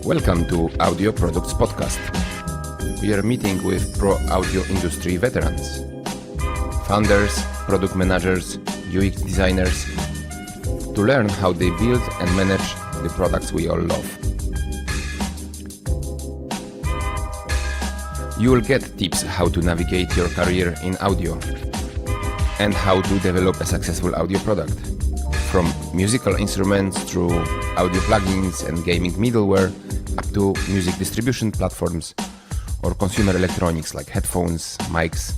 Welcome to Audio Products Podcast. We are meeting with pro audio industry veterans, founders, product managers, UX designers, to learn how they build and manage the products we all love. You will get tips how to navigate your career in audio and how to develop a successful audio product. From musical instruments through audio plugins and gaming middleware up to music distribution platforms or consumer electronics like headphones, mics,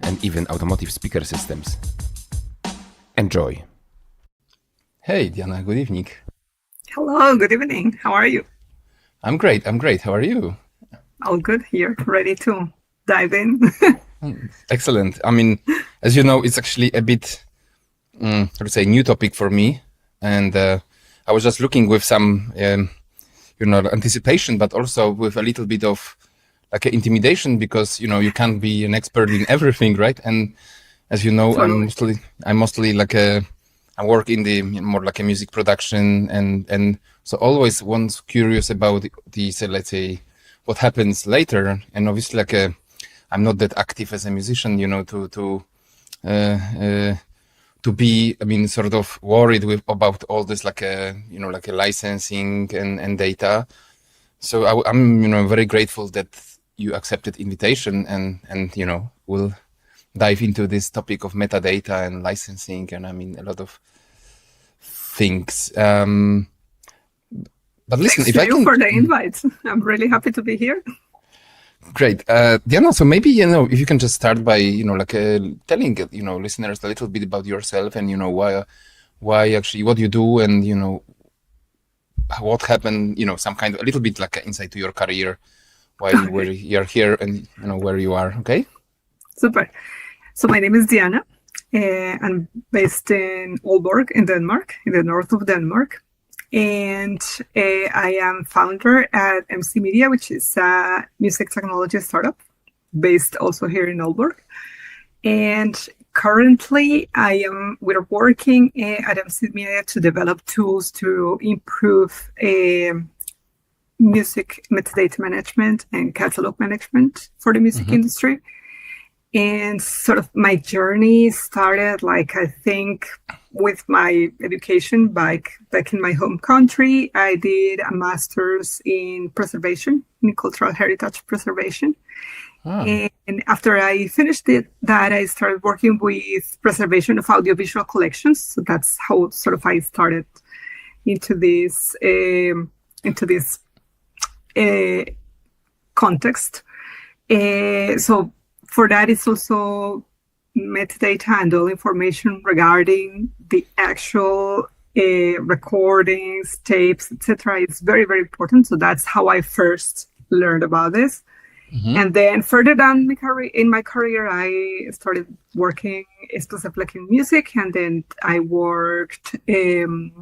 and even automotive speaker systems. Enjoy. Hey, Diana, good evening. Hello, good evening. How are you? I'm great. How are you? All good here, ready to dive in. Excellent. I mean, as you know, it's actually a bit, new topic for me. And I was just looking with some, anticipation, but also with a little bit of like intimidation because, you can't be an expert in everything, right? And as you know, Totally. I'm mostly like I work in the more like a music production and so always once curious about let's say, what happens later. And obviously I'm not that active as a musician, to be, sort of worried about all this, like a licensing and data. So I'm very grateful that you accepted invitation and we'll dive into this topic of metadata and licensing and a lot of things. But listen, Thanks to you for the invite. I'm really happy to be here. Great. Diana, so maybe, if you can just start by, telling, listeners a little bit about yourself and, why actually what you do and, what happened, some kind of a little bit like an insight to your career, why you're here and, where you are. Okay. Super. So my name is Diana. I'm based in Aalborg in Denmark, in the north of Denmark. And I am founder at MC Media, which is a music technology startup based also here in Aalborg. And currently we're working at MC Media to develop tools to improve music metadata management and catalog management for the music industry. And sort of my journey started, I think, with my education back in my home country. I did a master's in preservation, in cultural heritage preservation. And after I finished that I started working with preservation of audiovisual collections. So that's how sort of I started into this context. So for that, it's also metadata and all information regarding the actual recordings, tapes, etc. It's very, very important. So that's how I first learned about this. And then further down in my career, I started working specifically in music, and then I worked in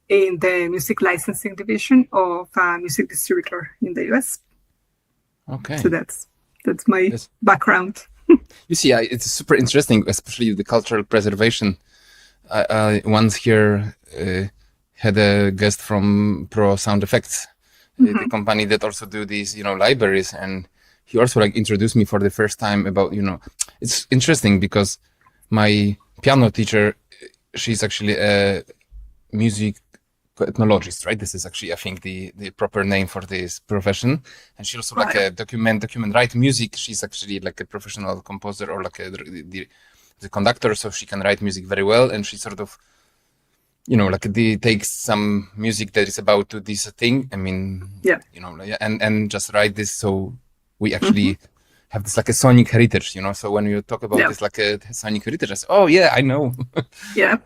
the music licensing division of a music distributor in the US. Okay. So that's my background. You see, it's super interesting, especially the cultural preservation. I once here had a guest from Pro Sound Effects, the company that also do these, libraries, and he also introduced me for the first time about, it's interesting because my piano teacher, she's actually a music ethnologist, right? This is actually, I think, the proper name for this profession. And she also document write music. She's actually like a professional composer or like the conductor, so she can write music very well. And she sort of, takes some music that is about to this thing. And just write this. So we actually have this like a sonic heritage, So when you talk about this like a sonic heritage, I say, oh yeah, I know. Yeah.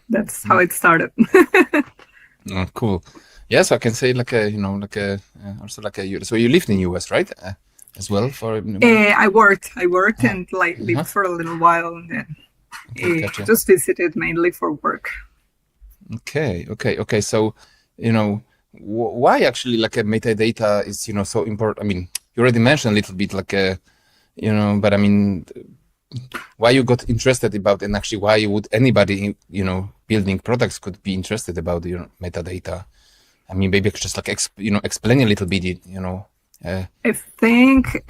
That's how it started. Oh, cool. Yeah, so I can say so you lived in US, right? As well for. I worked and lived for a little while, and then Gotcha. Just visited mainly for work. Okay. So why actually like a metadata is so important? You already mentioned a little bit but why you got interested about, and actually why would anybody, building products could be interested about, metadata? I mean, maybe just like, explain a little bit, I think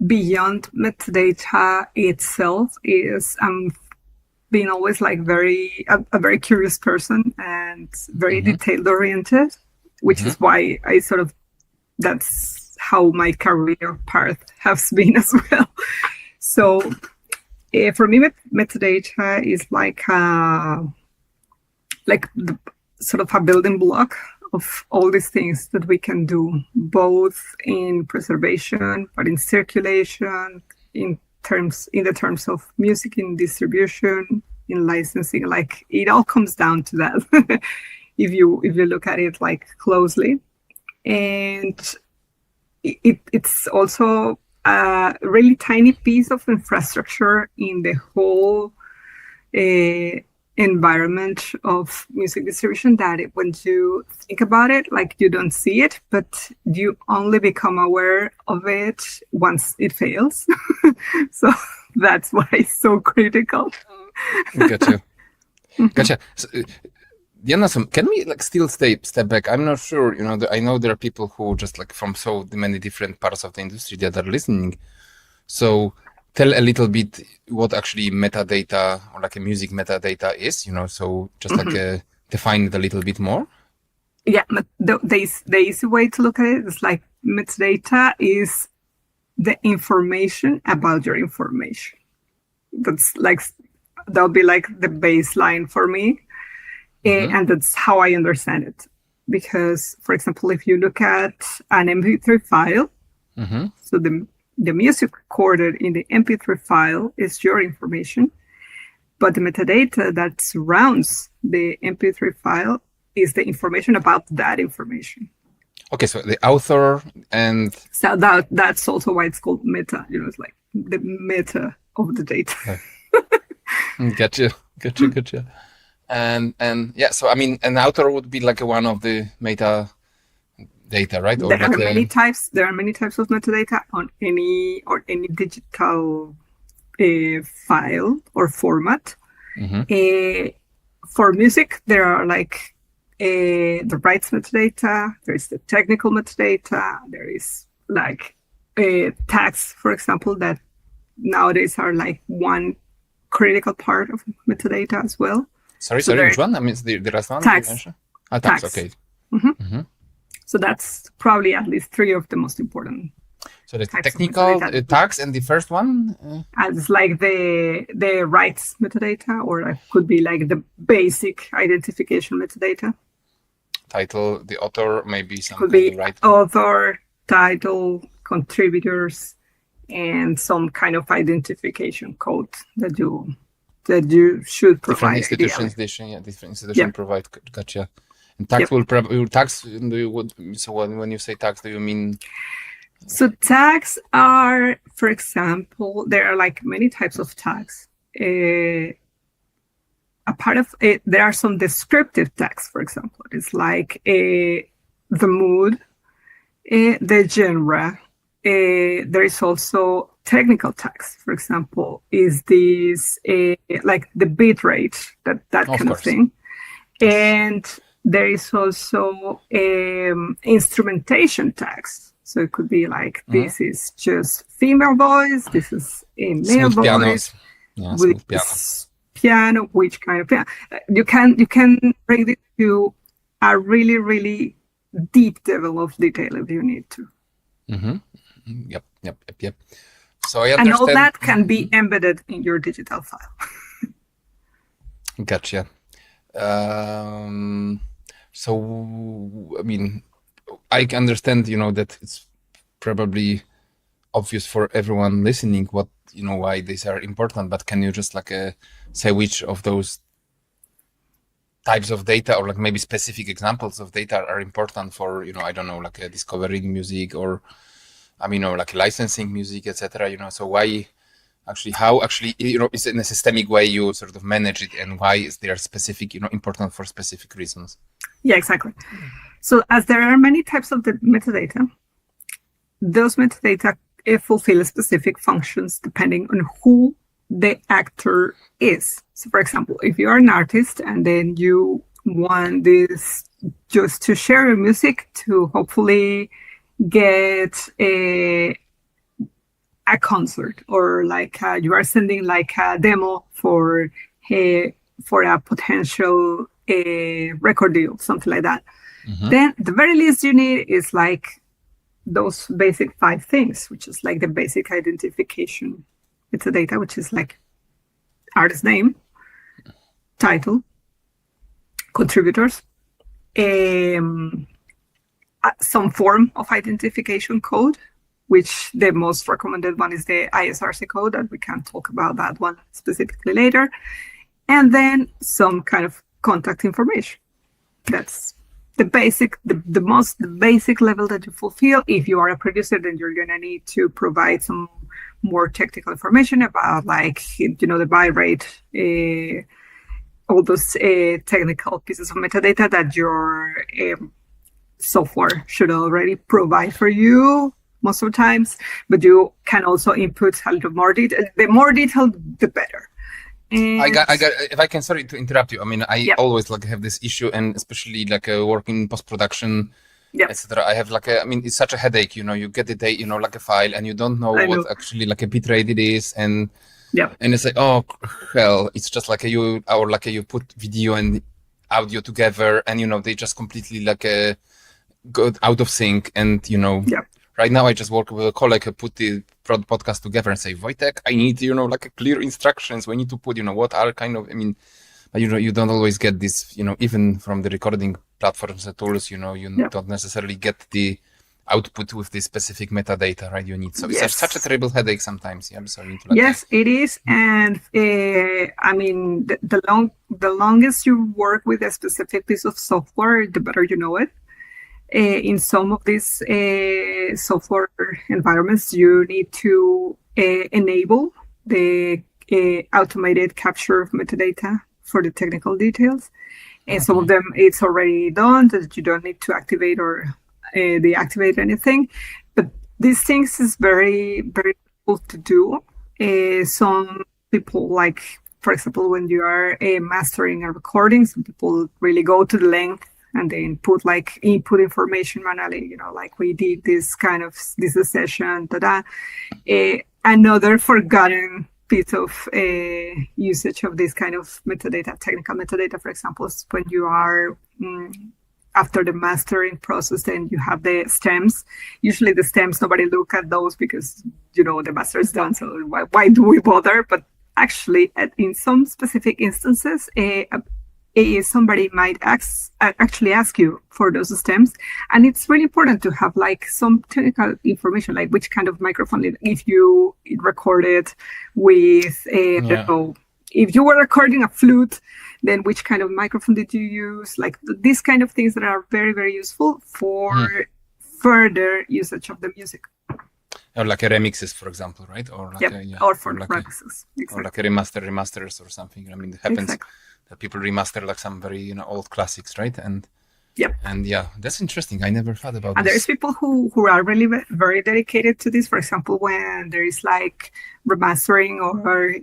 beyond metadata itself is being always like a very curious person and very detail oriented, which is why that's how my career path has been as well. So for me, metadata is like the sort of a building block of all these things that we can do, both in preservation, but in circulation, in the terms of music, in distribution, in licensing. Like, it all comes down to that if you look at it like closely. And it's also a really tiny piece of infrastructure in the whole environment of music distribution, that when you think about it, like, you don't see it, but you only become aware of it once it fails. So that's why it's so critical. Gotcha. So, Diana, can we still step back? I'm not sure, I know there are people who just from so many different parts of the industry that are listening. So tell a little bit what actually metadata, or a music metadata is, so just define it a little bit more. Yeah, the easy way to look at it is like, metadata is the information about your information. That'll be like the baseline for me. And that's how I understand it. Because, for example, if you look at an MP3 file, so the music recorded in the MP3 file is your information, but the metadata that surrounds the MP3 file is the information about that information. Okay, so the author and... So that's also why it's called meta. It's like the meta of the data. Gotcha. And yeah, so I mean, an author would be like one of the metadata, right? Or there are many types. There are many types of metadata on any digital file or format. For music, there are like the rights metadata. There is the technical metadata. There is like tags, for example, that nowadays are like one critical part of metadata as well. Sorry, which one? I mean, the last one? Tags. Tags, okay. So that's probably at least three of the most important. So the technical tags, and the first one? As like the rights metadata, or it could be like the basic identification metadata. Title, the author, maybe something. Could be author, title, contributors, and some kind of identification code that you should provide. Different institutions provide. Gotcha. And tags will probably tags. So when you say tags, do you mean? So tags are, for example, there are like many types of tags. A part of it, there are some descriptive tags. For example, it's like the mood, the genre. There is also technical tags. For example, is this like the bit rate, that kind of thing. And there is also instrumentation tags. So it could be like, this is just female voice, this is a male voice, with piano, which kind of piano. You can bring it to a really, really deep level of detail if you need to. Yep. So I understand. And all that can be embedded in your digital file. Gotcha. So, I mean, I understand, that it's probably obvious for everyone listening what, why these are important, but can you just say which of those types of data, or maybe specific examples of data are important for, I don't know, discovering music, or licensing music, etc. So why how is it in a systemic way you sort of manage it, and why is there specific, important for specific reasons? Yeah, exactly. So as there are many types of the metadata, those metadata fulfill specific functions depending on who the actor is. So, for example, if you are an artist and then you want this just to share your music to hopefully get a concert, or like you are sending like a demo for a potential record deal, something like that. Then the very least you need is like those basic 5 things, which is like the basic identification metadata, which is like artist name, title, contributors, some form of identification code, which the most recommended one is the ISRC code, and we can talk about that one specifically later. And then some kind of contact information. That's the basic, the most basic level that you fulfill. If you are a producer, then you're gonna need to provide some more technical information about, like, the buy rate, all those technical pieces of metadata that your software should already provide for you most of the times. But you can also input a little more detail. The more detail, the better. And I got. If I can, sorry to interrupt you. I mean, I always like have this issue, and especially like working in post-production, etc. I have like it's such a headache. You get the data, like a file, and you don't know what actually like a bitrate it is, and it's like, oh hell, it's just like you put video and audio together, and they just completely like go out of sync, and Right now, I just work with a colleague who put the podcast together and say, Wojtek, I need, like a clear instructions. We need to put, what are kind of, but you don't always get this, even from the recording platforms and tools, you don't necessarily get the output with the specific metadata, right? You need. So it's such a terrible headache sometimes. Yeah, so yes, it is. And the longest you work with a specific piece of software, the better you know it. In some of these software environments, you need to enable the automated capture of metadata for the technical details. And some of them, it's already done, that you don't need to activate or deactivate anything. But these things is very, very difficult to do. Some people, like, for example, when you are mastering a recording, some people really go to the length and then put like input information manually, like we did this session, another forgotten piece of usage of this kind of metadata, technical metadata, for example, is when you are after the mastering process, then you have the stems. Usually the stems, nobody look at those because, the master is done. So why do we bother? But actually, in some specific instances, somebody might actually ask you for those stems, and it's really important to have like some technical information, like which kind of microphone, if you recorded with if you were recording a flute, then which kind of microphone did you use, like these kind of things that are very, very useful for further usage of the music. Or like a remixes, for example, right? Or like or for like remixes, or like a remasters or something. It happens. That people remaster like some very old classics, right? And that's interesting. I never thought about this. And there's people who are really very dedicated to this. For example, when there is like remastering or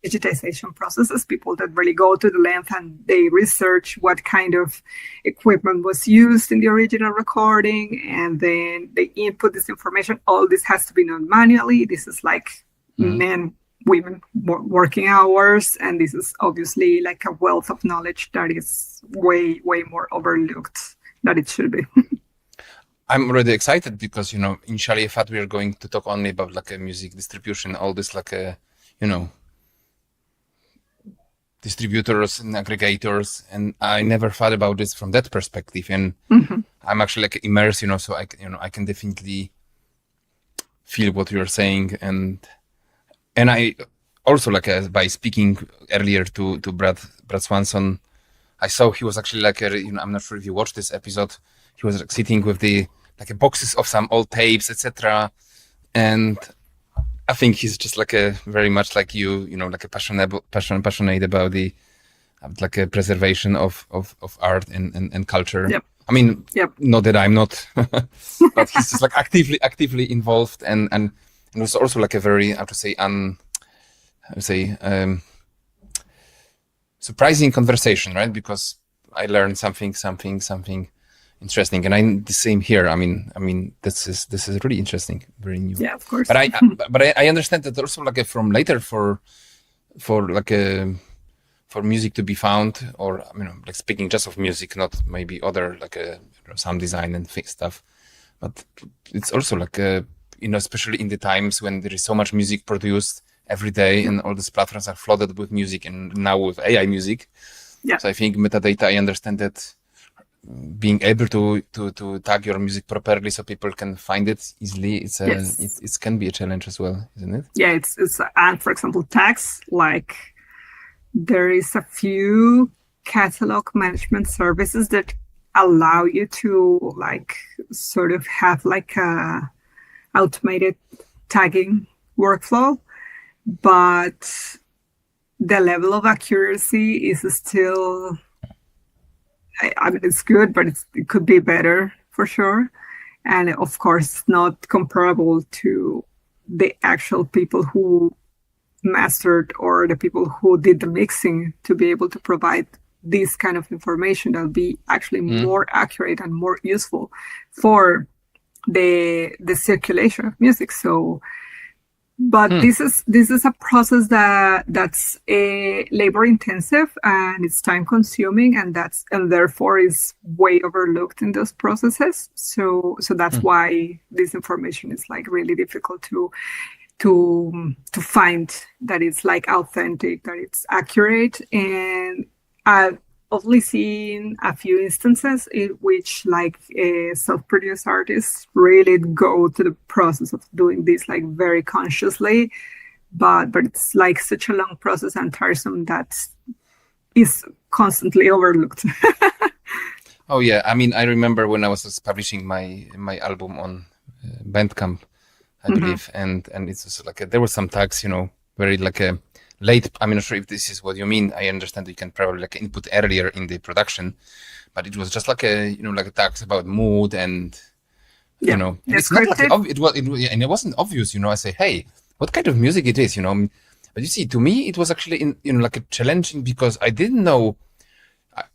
digitization processes, people that really go to the length and they research what kind of equipment was used in the original recording, and then they input this information. All this has to be done manually. This is like women working hours, and this is obviously like a wealth of knowledge that is way more overlooked than it should be. I'm already excited because initially I thought we were going to talk only about like a music distribution, all this like a distributors and aggregators, and I never thought about this from that perspective. And I'm actually like immersed, so I can definitely feel what you're saying. And I also, like, by speaking earlier to Brad Swanson, I saw he was actually like, I'm not sure if you watched this episode, he was like sitting with the like boxes of some old tapes, etc. And I think he's just like a very much like you, like a passionate about the like a preservation of art and culture. I mean, Yep. not that I'm not, but he's just like actively involved, and it was also like a very, how to say, surprising conversation, right? Because I learned something interesting, and I'm the same here. I mean, this is really interesting, very new. Yeah, of course. But I understand that also like from later for music to be found, or like speaking just of music, not maybe other like sound design and stuff, but it's also like especially in the times when there is so much music produced every day and all these platforms are flooded with music, and now with AI music. Yeah. So I think metadata, I understand that being able to tag your music properly so people can find it easily, it can be a challenge as well, isn't it? Yeah, it's and for example, tags, like there is a few catalog management services that allow you to like sort of have like a automated tagging workflow, but the level of accuracy is still, I mean, it's good, but it could be better for sure. And of course, not comparable to the actual people who mastered or the people who did the mixing to be able to provide this kind of information that'll be actually more accurate and more useful for the circulation of music. So, but this is a process that's labor intensive and it's time consuming, and therefore is way overlooked in those processes. So that's why this information is like really difficult to find, that it's like authentic, that it's accurate. And I've only seen a few instances in which like self-produced artists really go to the process of doing this like very consciously, but it's like such a long process and tiresome that is constantly overlooked. Oh yeah, I mean, I remember when I was publishing my album on Bandcamp, I believe, and it's also like there were some tags, very like a late. I'm not sure if this is what you mean. I understand you can probably like input earlier in the production, but it was just like like tags about mood and and it's not like and it wasn't obvious. I say, hey, what kind of music it is, But you see, to me, it was actually like a challenging, because I didn't know.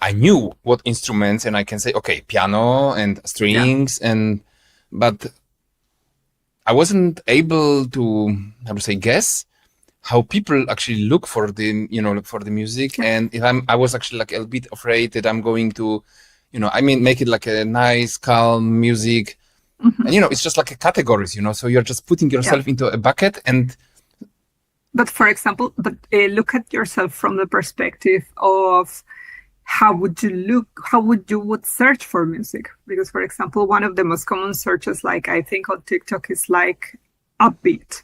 I knew what instruments, and I can say, okay, piano and strings, but I wasn't able to, guess how people actually look for the, for the music. And if I was actually like a bit afraid that I'm going to, make it like a nice, calm music. And, it's just like a categories, so you're just putting yourself into a bucket. But for example, look at yourself from the perspective of how would you search for music? Because, for example, one of the most common searches, like I think on TikTok, is like upbeat.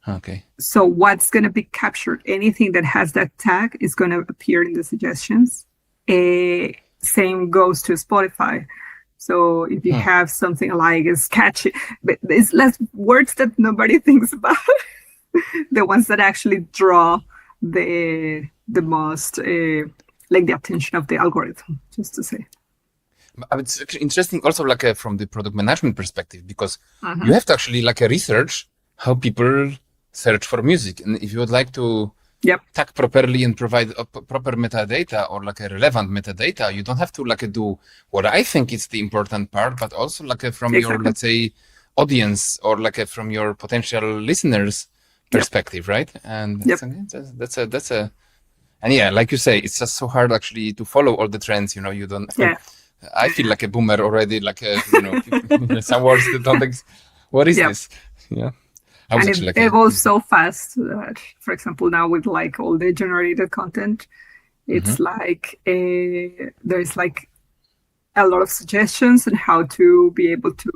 Okay. So what's going to be captured? Anything that has that tag is going to appear in the suggestions. Same goes to Spotify. So if you have something like it's catchy, but it's less words that nobody thinks about, the ones that actually draw the most like the attention of the algorithm, just to say. It's actually interesting also like from the product management perspective, because you have to actually like research how people search for music. And if you would like to tag properly and provide proper metadata, or like a relevant metadata, you don't have to like do what I think is the important part, but also like from your, let's say, audience, or like from your potential listeners perspective, right? And that's a and yeah, like you say, it's just so hard actually to follow all the trends. You don't. I feel like a boomer already. Like some words that don't. What is this? Yeah, I was actually it evolves so fast that, for example, now with like all the generated content, it's like there's like a lot of suggestions on how to be able to,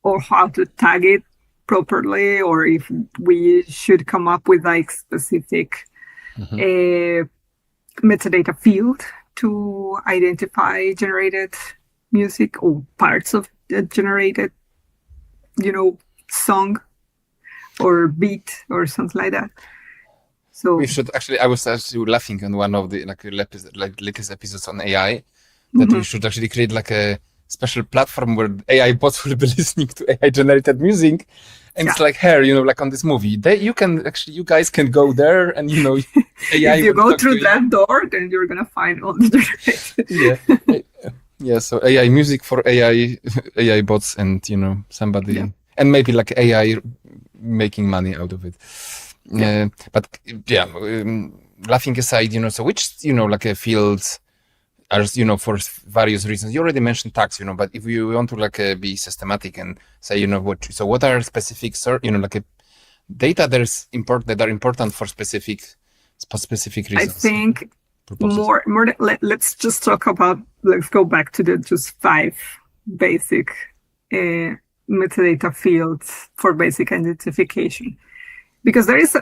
or how to tag it properly, or if we should come up with like specific metadata field to identify generated music or parts of the generated, song or beat or something like that. So we should actually. I was actually laughing on one of the latest episodes on AI, that we should actually create like a special platform where AI bots will be listening to AI generated music. And it's like here, like on this movie, you guys can go there and, AI if you go through that door, then you're going to find all the generated. Yeah. So AI music for AI bots and, somebody, and maybe like AI making money out of it. But laughing aside, so which, like a fields are, for various reasons. You already mentioned tax, but if you want to like be systematic and say, what are specific, data that are important for specific reasons? I think let's just talk about, let's go back to the just 5 basic metadata fields for basic identification, because there is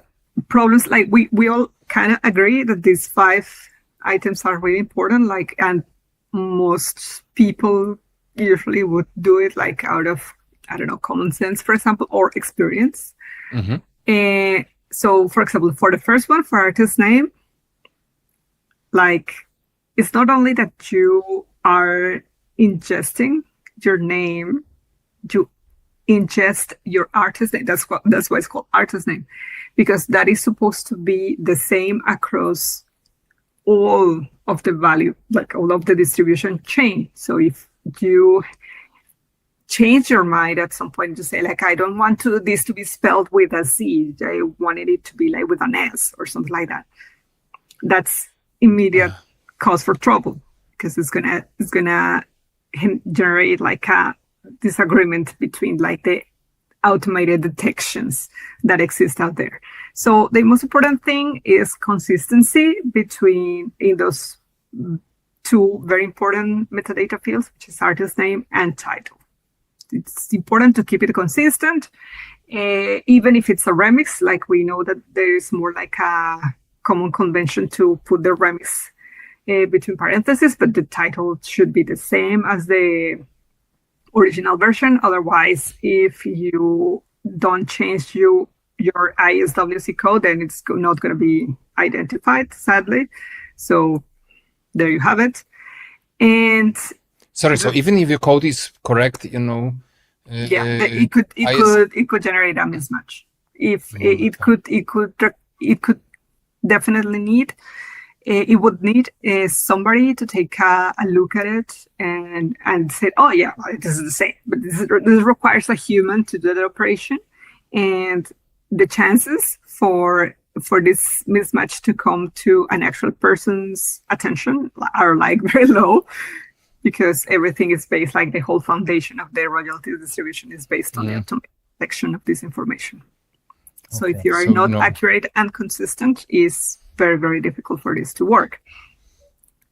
problems, like we all kind of agree that these 5 items are really important, and most people usually would do it like out of, I don't know, common sense, for example, or experience. So for example, for the first one, for artist name, it's not only that you are ingesting your name, you ingest your artist name. That's why it's called artist name, because that is supposed to be the same across all of the value, like all of the distribution chain. So if you change your mind at some point to say, I don't want this to be spelled with a Z, I wanted it to be like with an S or something like that, that's immediate cause for trouble, because it's gonna generate like a disagreement between like the automated detections that exist out there. So the most important thing is consistency between in those 2 very important metadata fields, which is artist name and title. It's important to keep it consistent, even if it's a remix. Like, we know that there is more like a common convention to put the remix between parentheses, but the title should be the same as the original version. Otherwise, if you don't change your ISWC code, then it's not going to be identified, sadly. So there you have it. And sorry, so even if your code is correct, it could generate a mismatch. If it could definitely need. It would need somebody to take a look at it and say, oh yeah, this is the same. But this requires a human to do the operation, and the chances for this mismatch to come to an actual person's attention are like very low, because everything is based, like the whole foundation of the royalty distribution is based on the automatic detection of this information. So if you are not accurate and consistent, is very, very difficult for this to work.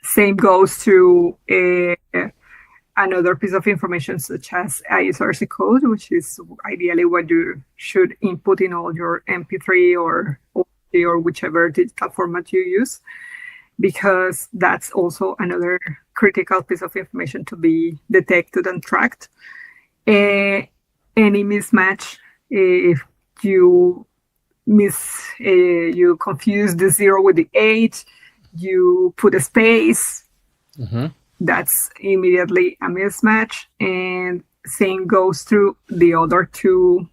Same goes to another piece of information, such as ISRC code, which is ideally what you should input in all your MP3 or whichever digital format you use, because that's also another critical piece of information to be detected and tracked. Any mismatch, if you you confuse the 0 with the 8, you put a space, that's immediately a mismatch. And same goes through the other 2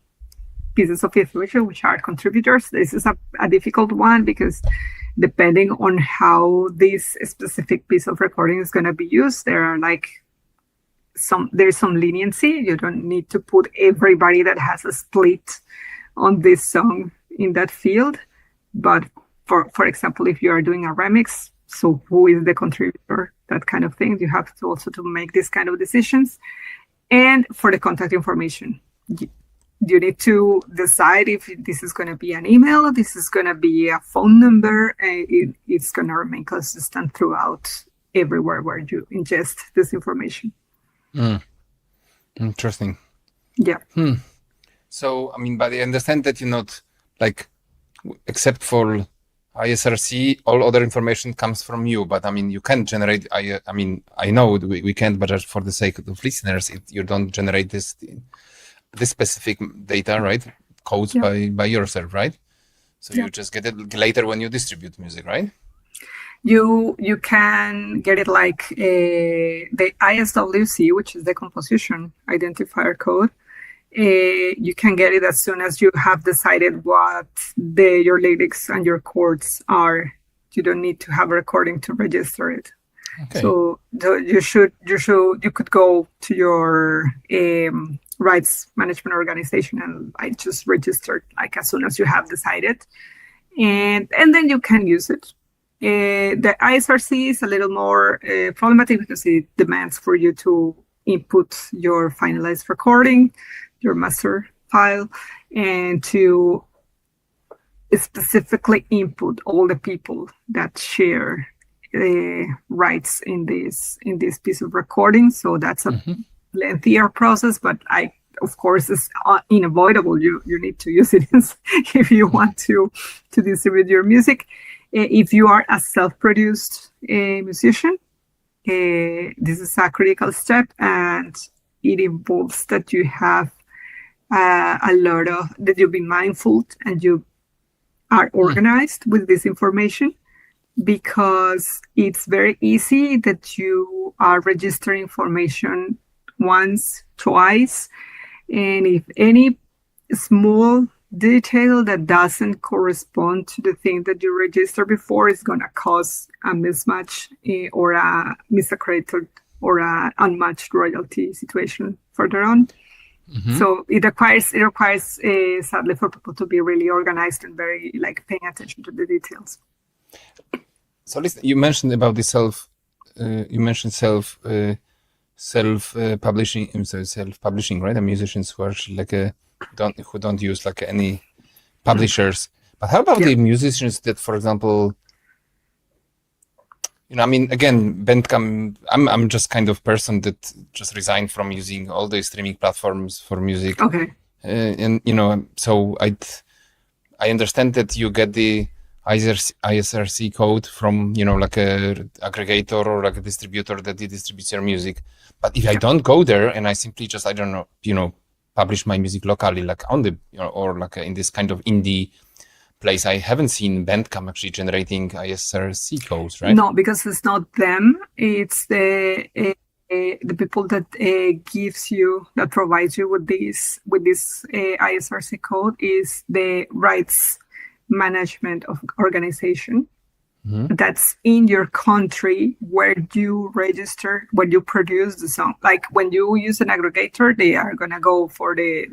pieces of information, which are contributors. This is a difficult one, because depending on how this specific piece of recording is going to be used, there's some leniency. You don't need to put everybody that has a split on this song in that field. But for example, if you are doing a remix, so who is the contributor, that kind of thing, you have to also to make this kind of decisions. And for the contact information, you need to decide if this is going to be an email, this is going to be a phone number, and it's going to remain consistent throughout everywhere where you ingest this information. Interesting. Yeah. So, I mean, but I understand that you're not, like, except for ISRC, all other information comes from you. But I mean, you can generate, I know we can't, but just for the sake of listeners, you don't generate this specific data, right? Codes by yourself, right? So you just get it later when you distribute music, right? You can get it like the ISWC, which is the composition identifier code. You can get it as soon as you have decided what your lyrics and your chords are. You don't need to have a recording to register it. Okay. So you could go to your rights management organization and I just registered like as soon as you have decided, and then you can use it. The ISRC is a little more problematic because it demands for you to input your finalized recording, your master file, and to specifically input all the people that share rights in this piece of recording. So that's a lengthier process, but of course it's unavoidable. You need to use it if you want to distribute your music. If you are a self-produced musician, this is a critical step, and it involves that you have that you be mindful and you are organized with this information, because it's very easy that you are registering information once, twice, and if any small detail that doesn't correspond to the thing that you registered before is going to cause a mismatch or a misaccredited or a unmatched royalty situation further on. So it requires sadly for people to be really organized and very paying attention to the details. So listen, you mentioned about the self-publishing, right? The musicians who are who don't use any publishers. But how about the musicians that, for example, again, Bandcamp, I'm just kind of person that just resigned from using all the streaming platforms for music. Okay. And so I understand that you get the ISRC code from a aggregator or a distributor that distributes your music. But if I don't go there and I simply just publish my music locally, on the or in this kind of indie place, I haven't seen Bandcamp actually generating ISRC codes, right? No, because it's not them. It's the people that that provides you with this ISRC code is the rights management of organization that's in your country where you register, when you produce the song. Like when you use an aggregator, they are gonna go for the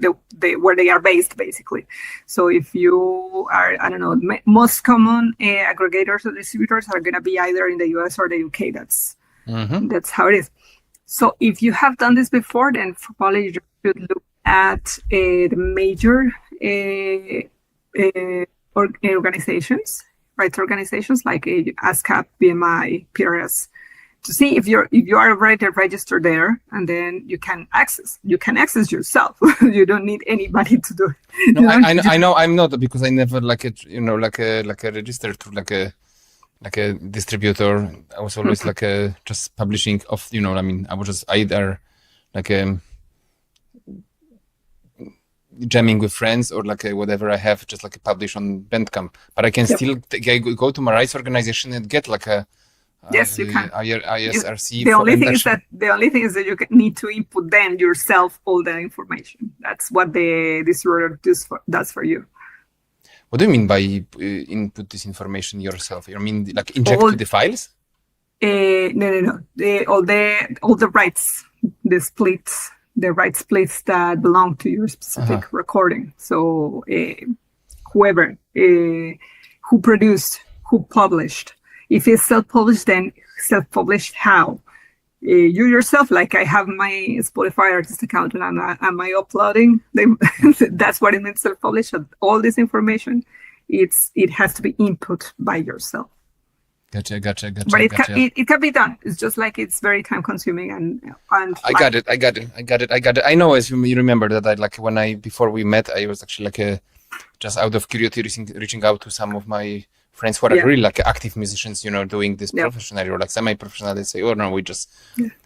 where they are based, basically. So if you are, I don't know, most common aggregators or distributors are gonna be either in the US or the UK. That's how it is. So if you have done this before, then probably you should look at the major organizations, rights organizations like ASCAP, BMI, PRS, to see if you are already registered there, and then you can access yourself. You don't need anybody to do it. No, I know I'm not, because I never registered through a distributor. I was always just publishing of I was just either jamming with friends or whatever I have, just publish on Bandcamp. But I can still go to my rights organization and get yes, you can. ISRC. The only thing is that you need to input then yourself all the information. That's what the distributor does for you. What do you mean by input this information yourself? You mean inject to the files? No. All the rights, the right splits that belong to your specific recording. So whoever who produced, who published. If it's self-published, then self-published how? You yourself, I have my Spotify artist account and am I uploading them? That's what it means, self-published. All this information, it has to be input by yourself. Gotcha. But it can be done. It's just it's very time consuming and I got it. I know, as you remember that before we met, I was actually just out of curiosity reaching out to some of my friends who are really active musicians, doing this professionally or semi-professional. They say, oh no, we just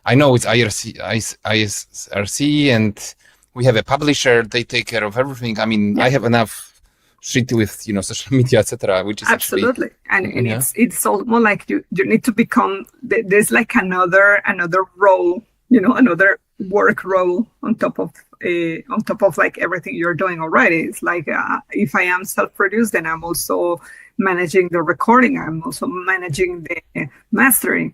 I know it's ISRC and we have a publisher, they take care of everything. I have enough shit with, social media, etc., which is absolutely. actually, And it's almost like you need to become, there's like another role, another work role on top of like everything you're doing already. It's like if I am self-produced, then I'm also managing the recording. I'm also managing the mastering,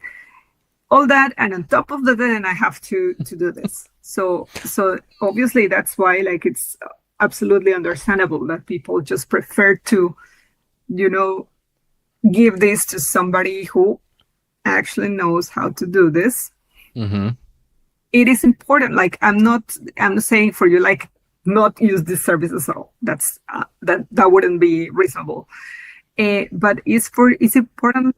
all that, and on top of that, then I have to do this. So obviously that's why, like, it's absolutely understandable that people just prefer to, give this to somebody who actually knows how to do this. Mm-hmm. It is important. Like, I'm saying for you, like, not use this service at all. That's that wouldn't be reasonable. But it's important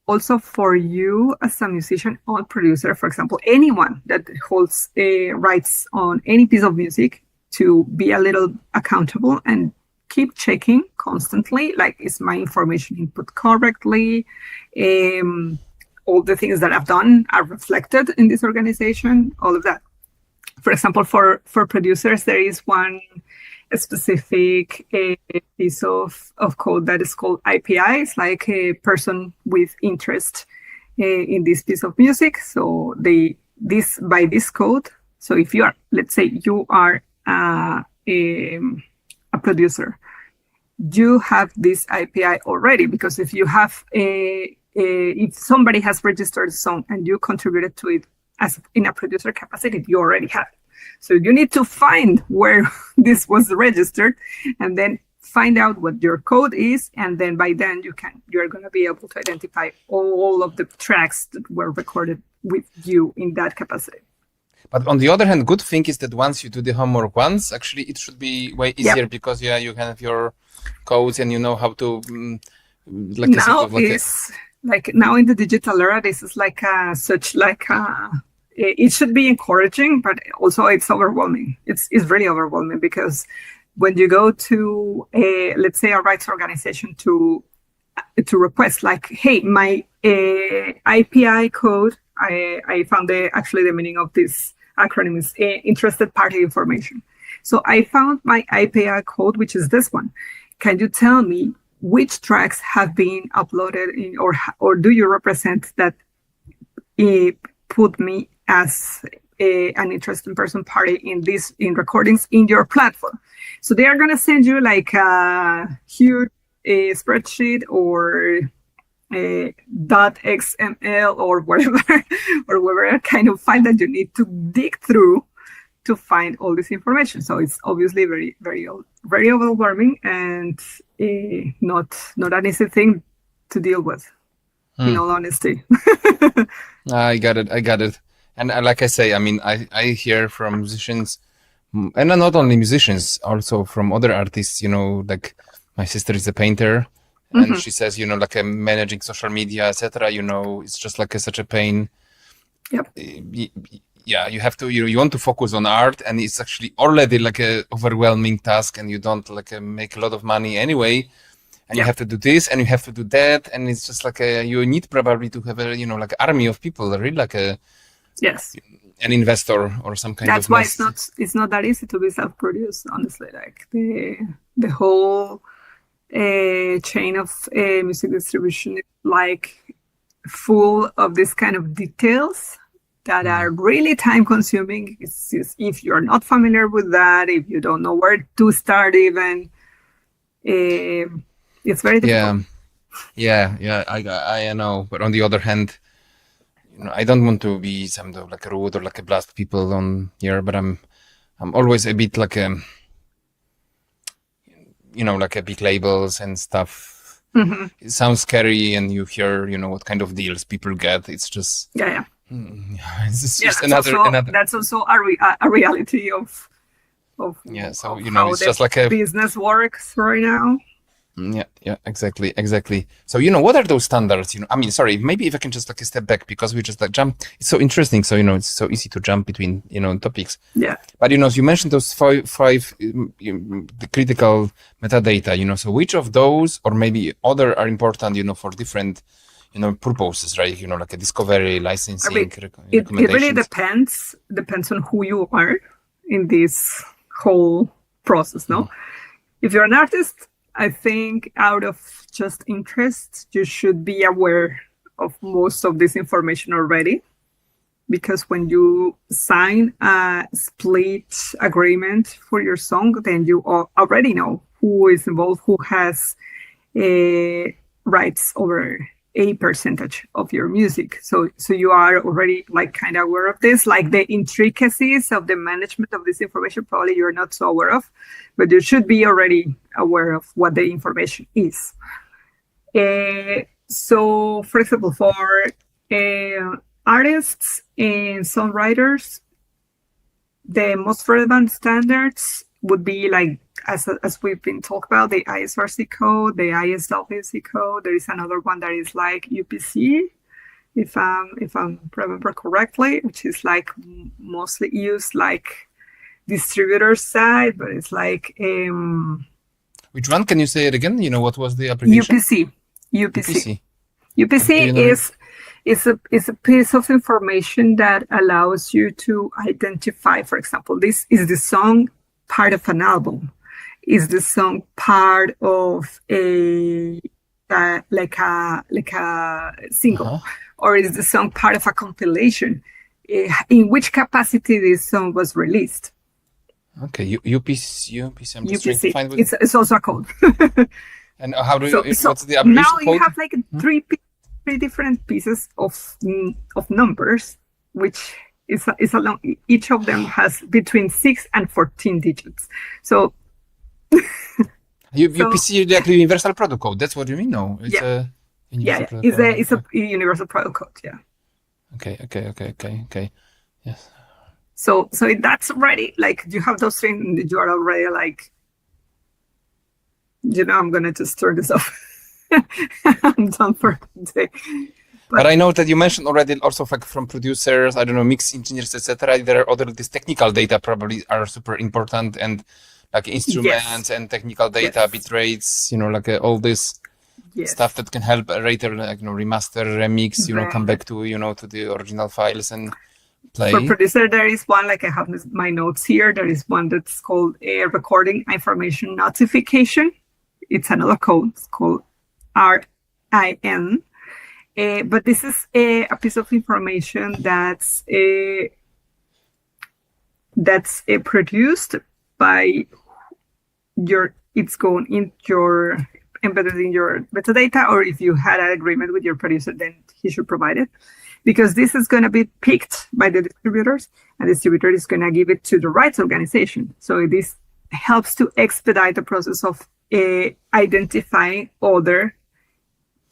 also for you as a musician or producer, for example, anyone that holds rights on any piece of music, to be a little accountable and keep checking constantly, like, is my information input correctly? All the things that I've done are reflected in this organization, all of that. For example, for producers, there is one specific piece of code that is called IPI. It's like a person with interest in this piece of music. So by this code, so if you are, let's say you are a producer, you have this IPI already, because if you have if somebody has registered a song and you contributed to it as in a producer capacity, you already have it. So you need to find where this was registered, and then find out what your code is, and then by then you're going to be able to identify all of the tracks that were recorded with you in that capacity. But on the other hand, good thing is that once you do the homework once, actually it should be way easier, because you have your codes and you know how to now in the digital era, this is like it should be encouraging, but also it's overwhelming. It's really overwhelming, because when you go to let's say a rights organization to request, like, hey, my IPI code, I found actually the meaning of this acronym is interested party information. So I found my IPI code, which is this one. Can you tell me which tracks have been uploaded in, or do you represent that put me as an interested person party in recordings in your platform? So they are going to send you like a huge spreadsheet or .xml or whatever kind of file that you need to dig through to find all this information. So it's obviously very, very, very overwhelming, and not an easy thing to deal with, in all honesty. I got it. And like I say, I mean, I hear from musicians, and not only musicians, also from other artists, like my sister is a painter, and she says, like managing social media, etc., it's just like such a pain. Yep. Yeah, you have to, you want to focus on art, and it's actually already like a overwhelming task, and you don't make a lot of money anyway, and you have to do this and you have to do that, and it's just like you need probably to have a like army of people, really, like an investor or some kind That's of. That's why it's not that easy to be self-produced, honestly. Like the whole chain of music distribution is like full of this kind of details that are really time consuming. It's just, if you're not familiar with that, if you don't know where to start even, it's very difficult. Yeah, I know. But on the other hand, I don't want to be some like rude or like a blast people on here, but I'm always a bit like like a big labels and stuff. It sounds scary, and you hear what kind of deals people get. It's just it's just another. That's also a reality of so how it's just like a business works right now. Yeah, exactly. So what are those standards? I mean, sorry, maybe if I can just like a step back, because we just like jump. It's so interesting. So it's so easy to jump between topics. Yeah. But you mentioned those five the critical metadata. So which of those, or maybe other, are important? For different purposes, right? like a discovery, licensing. It really depends on who you are in this whole process. No, if you're an artist, I think out of just interest, you should be aware of most of this information already. Because when you sign a split agreement for your song, then you already know who is involved, who has rights over a percentage of your music. So you are already like kind of aware of this, like the intricacies of the management of this information, probably you're not so aware of, but you should be already aware of what the information is. So for example, for artists and songwriters, the most relevant standards would be like, as we've been talking about, the ISRC code, the ISWC code. There is another one that is like UPC, if I remember correctly, which is like mostly used like distributor side, but it's like which one? Can you say it again? You know, what was the abbreviation? UPC is a piece of information that allows you to identify, for example, this is the song part of an album. Is the song part of a like a single, or is the song part of a compilation? In which capacity this song was released? Okay, UPC. I'm just trying to find. It's also a code. And how do you? What's the abbreviation now code? You have like three different pieces of numbers, which is along. Each of them has between 6 and 14 digits. So. UPC, like the universal product code. That's what you mean? No, it's a it's a universal product code. Yeah. Okay. Yes. So that's already like you have those things. You are already like, I'm gonna just turn this off. I'm done for today. But I know that you mentioned already also like from producers, I don't know, mix engineers, etc. There are this technical data probably are super important, and like instruments and technical data, bit rates, like all this stuff that can help a writer, like, remaster, remix, come back to, to the original files and play. For producer, there is one, like I have my notes here. There is one that's called a recording information notification. It's another code. It's called RIN. But this is a piece of information that's produced by it's going in your embedded in your metadata, or if you had an agreement with your producer, then he should provide it, because this is going to be picked by the distributors, and the distributor is going to give it to the rights organization. So this helps to expedite the process of identifying other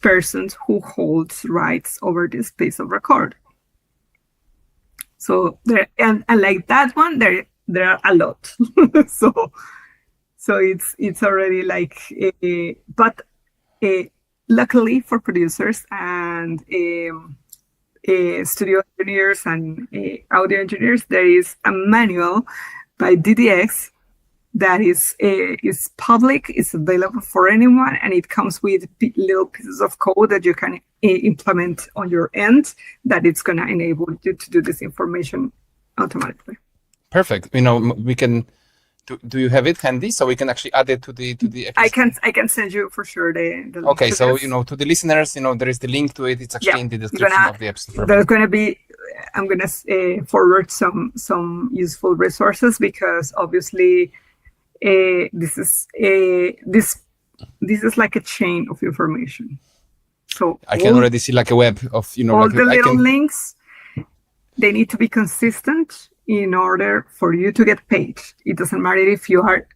persons who holds rights over this piece of record. So there, and like that one, there are a lot. So it's already like, but luckily for producers and studio engineers and audio engineers, there is a manual by DDEX that is public, it's available for anyone, and it comes with little pieces of code that you can implement on your end, that it's going to enable you to do this information automatically. Perfect. We can. Do you have it handy so we can actually add it to the episode? I can send you for sure the link. Okay, so to the listeners, there is the link to it. It's actually in the description of the episode. There's going to be. I'm going to forward some useful resources, because obviously this is like a chain of information. So I can already see like a web of all the little links. They need to be consistent in order for you to get paid. It doesn't matter if you're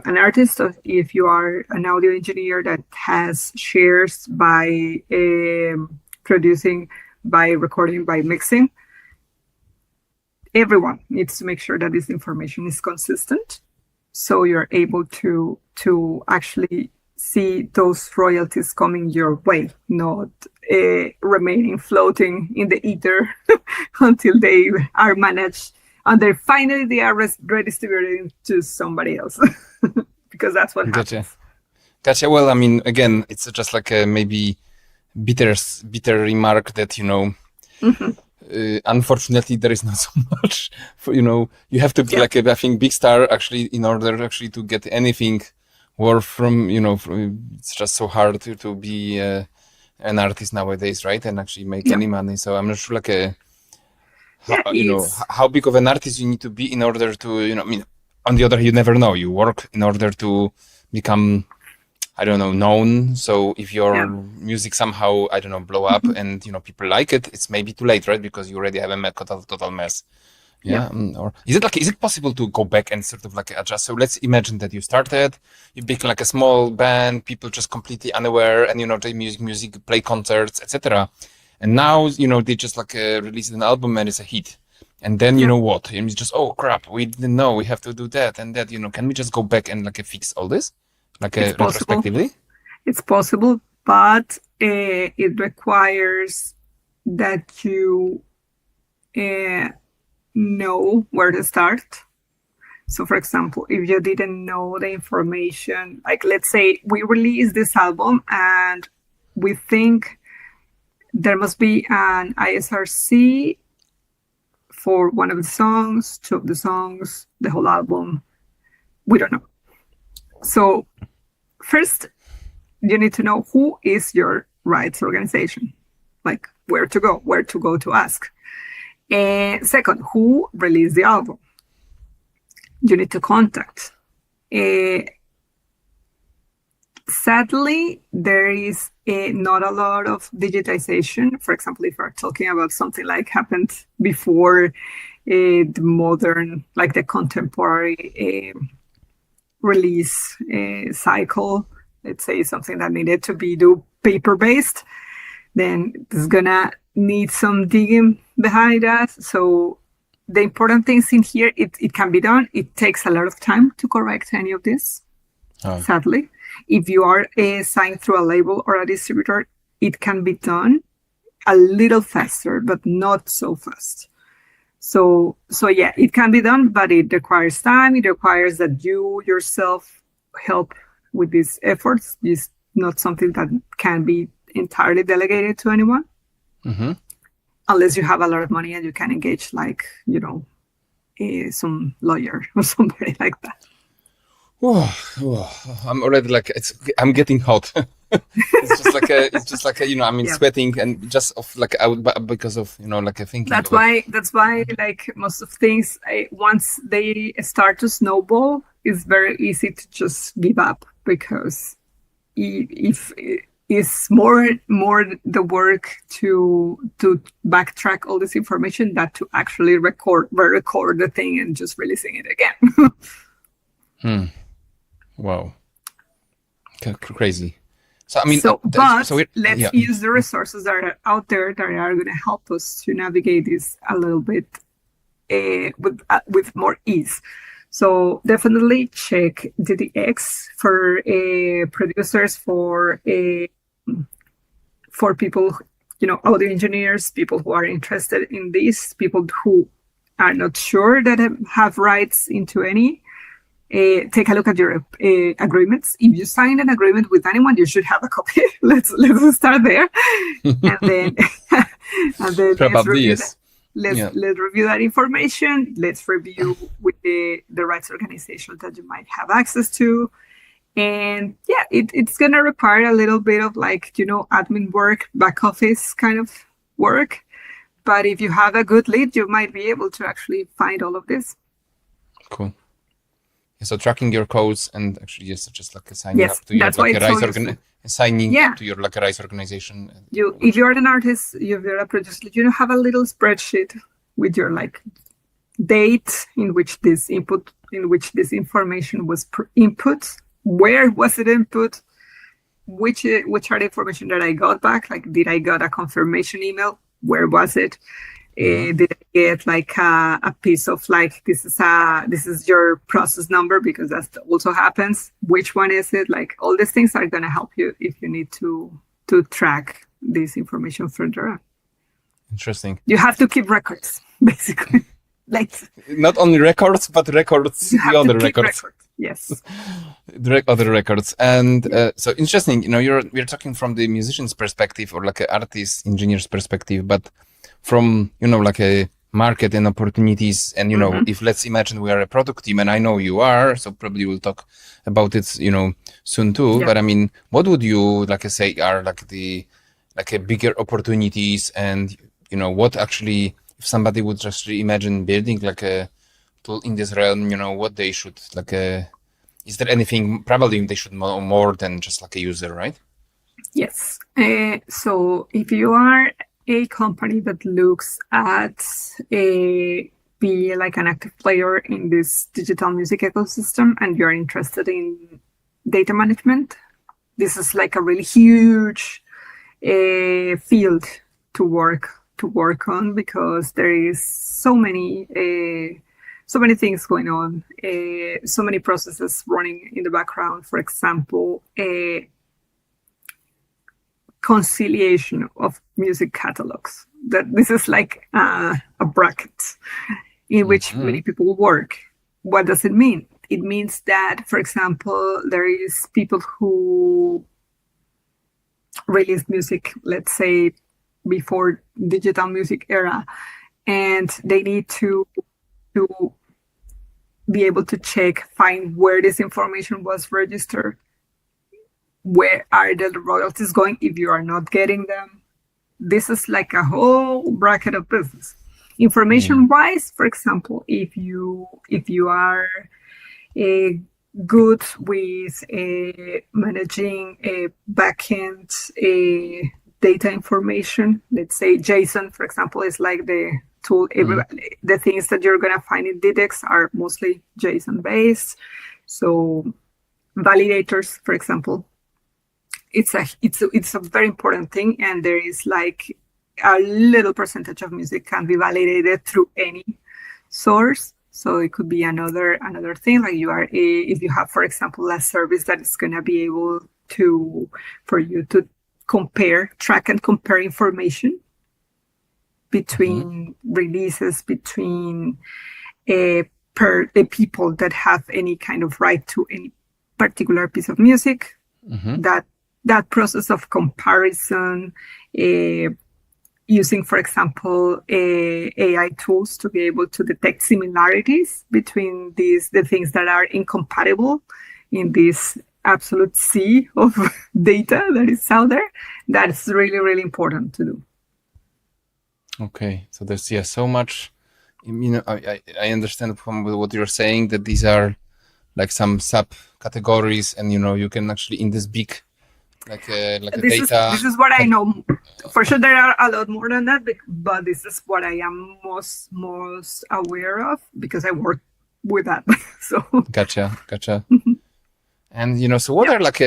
an artist, or if you are an audio engineer that has shares by producing, by recording, by mixing. Everyone needs to make sure that this information is consistent, so you're able to actually see those royalties coming your way, not remaining floating in the ether until they are managed. And then finally they are redistributed to somebody else, because that's what happens. Gotcha. Well, I mean, again, it's just like a maybe bitter remark that, unfortunately there is not so much for, you have to be like I think big star actually in order actually to get anything or from, it's just so hard to be an artist nowadays, right? And actually make any money. So I'm not sure how big of an artist you need to be in order to, on the other hand, you never know. You work in order to become, I don't know, known. So if your music somehow, I don't know, blow up and, people like it, it's maybe too late, right? Because you already have a total mess. Yeah. Or is it possible to go back and sort of adjust? So let's imagine that you started, you became a small band, people just completely unaware, and they music, play concerts, etc. And now they just released an album and it's a hit. And then what? And it's just, oh crap, we didn't know, we have to do that and that. Can we just go back and fix all this, retrospectively? It's possible, but it requires that you know where to start. So for example, if you didn't know the information, let's say we release this album and we think there must be an ISRC for one of the songs, two of the songs, the whole album. We don't know. So first, you need to know who is your rights organization, where to go to ask. And second, who released the album? You need to contact. Sadly, there is not a lot of digitization. For example, if we're talking about something happened before the modern, the contemporary release cycle, let's say something that needed to be paper-based, then it's gonna need some digging behind that. So the important things in here, it can be done. It takes a lot of time to correct any of this, sadly. If you are signed through a label or a distributor, it can be done a little faster, but not so fast. So yeah, it can be done, but it requires time. It requires that you yourself help with these efforts. It's not something that can be entirely delegated to anyone. Mm-hmm. Unless you have a lot of money and you can engage some lawyer or somebody like that. I'm already I'm getting hot. It's just sweating and just because of thinking. That's why most of things, once they start to snowball, it's very easy to just give up, because if it's more the work to backtrack all this information than to actually record the thing and just releasing it again. Wow. Crazy. So let's use the resources that are out there that are going to help us to navigate this a little bit with more ease. So definitely check DDEX for producers, for people, audio engineers, people who are interested in this, people who are not sure that have rights into any. Take a look at your agreements. If you sign an agreement with anyone, you should have a copy. Let's start there, and then probably yes. Let's review that information. Let's review with the rights organization that you might have access to, and it's gonna require a little bit of admin work, back office kind of work. But if you have a good lead, you might be able to actually find all of this. Cool. So tracking your codes and actually just signing up to your to your rights organization. If you're an artist, if you're a producer, have a little spreadsheet with your date in which this information was input, where was it input, which are the information that I got back. Did I got a confirmation email? Where was it? Did I get a piece of this is your process number, because that also happens. Which one is it? All these things are going to help you if you need to track this information further on. Interesting. You have to keep records, basically. Not only records, but records, the other records. Yes. The other records. And so interesting, we're talking from the musician's perspective or artist, engineer's perspective, but from, a market and opportunities. And, you know, if let's imagine we are a product team, and I know you are, so probably we'll talk about it, you know, soon too. But I mean, what would you, like I say, are like a bigger opportunities, and, you know, what actually, if somebody would just imagine building like a tool in this realm, you know, what they should is there anything probably they should know more than just like a user, right? Yes. So if you are a company that looks at be like an active player in this digital music ecosystem, and you're interested in data management, this is like a really huge field to work on, because there is so many things going on, so many processes running in the background. For example, conciliation of music catalogs. That this is like a bracket in which many people work. What does it mean? It means that, for example, there is people who release music, let's say, before digital music era, and they need to be able to find where this information was registered. Where are the royalties going if you are not getting them? This is like a whole bracket of business. Information-wise, for example, if you are good with managing a backend data information, let's say JSON, for example, is like the tool. The things that you're gonna find in DDEX are mostly JSON-based. So validators, for example, it's a very important thing, and there is like a little percentage of music can be validated through any source. So it could be another thing, like if you have, for example, a service that is going to be able for you to track and compare information between releases, between people that have any kind of right to any particular piece of music. That process of comparison, using, for example, AI tools to be able to detect similarities between the things that are incompatible in this absolute sea of data that is out there. That's really, really important to do. Okay, so there's so much. You know, I understand from what you're saying that these are like some subcategories, and you know, you can actually in this big data. This is what I know. For sure, there are a lot more than that, but this is what I am most aware of, because I work with that. So gotcha. And you know, so what are like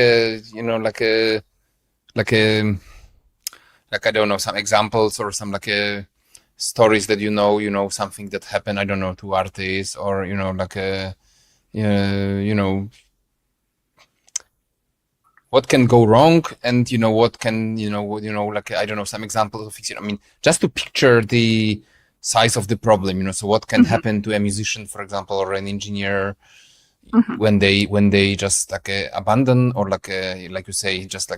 I don't know, some examples or some stories that you know something that happened, I don't know, to artists, or you know, what can go wrong, and you know what can I don't know, some examples of fixing. I mean, just to picture the size of the problem, you know. So what can happen to a musician, for example, or an engineer when they just abandon, or like you say, just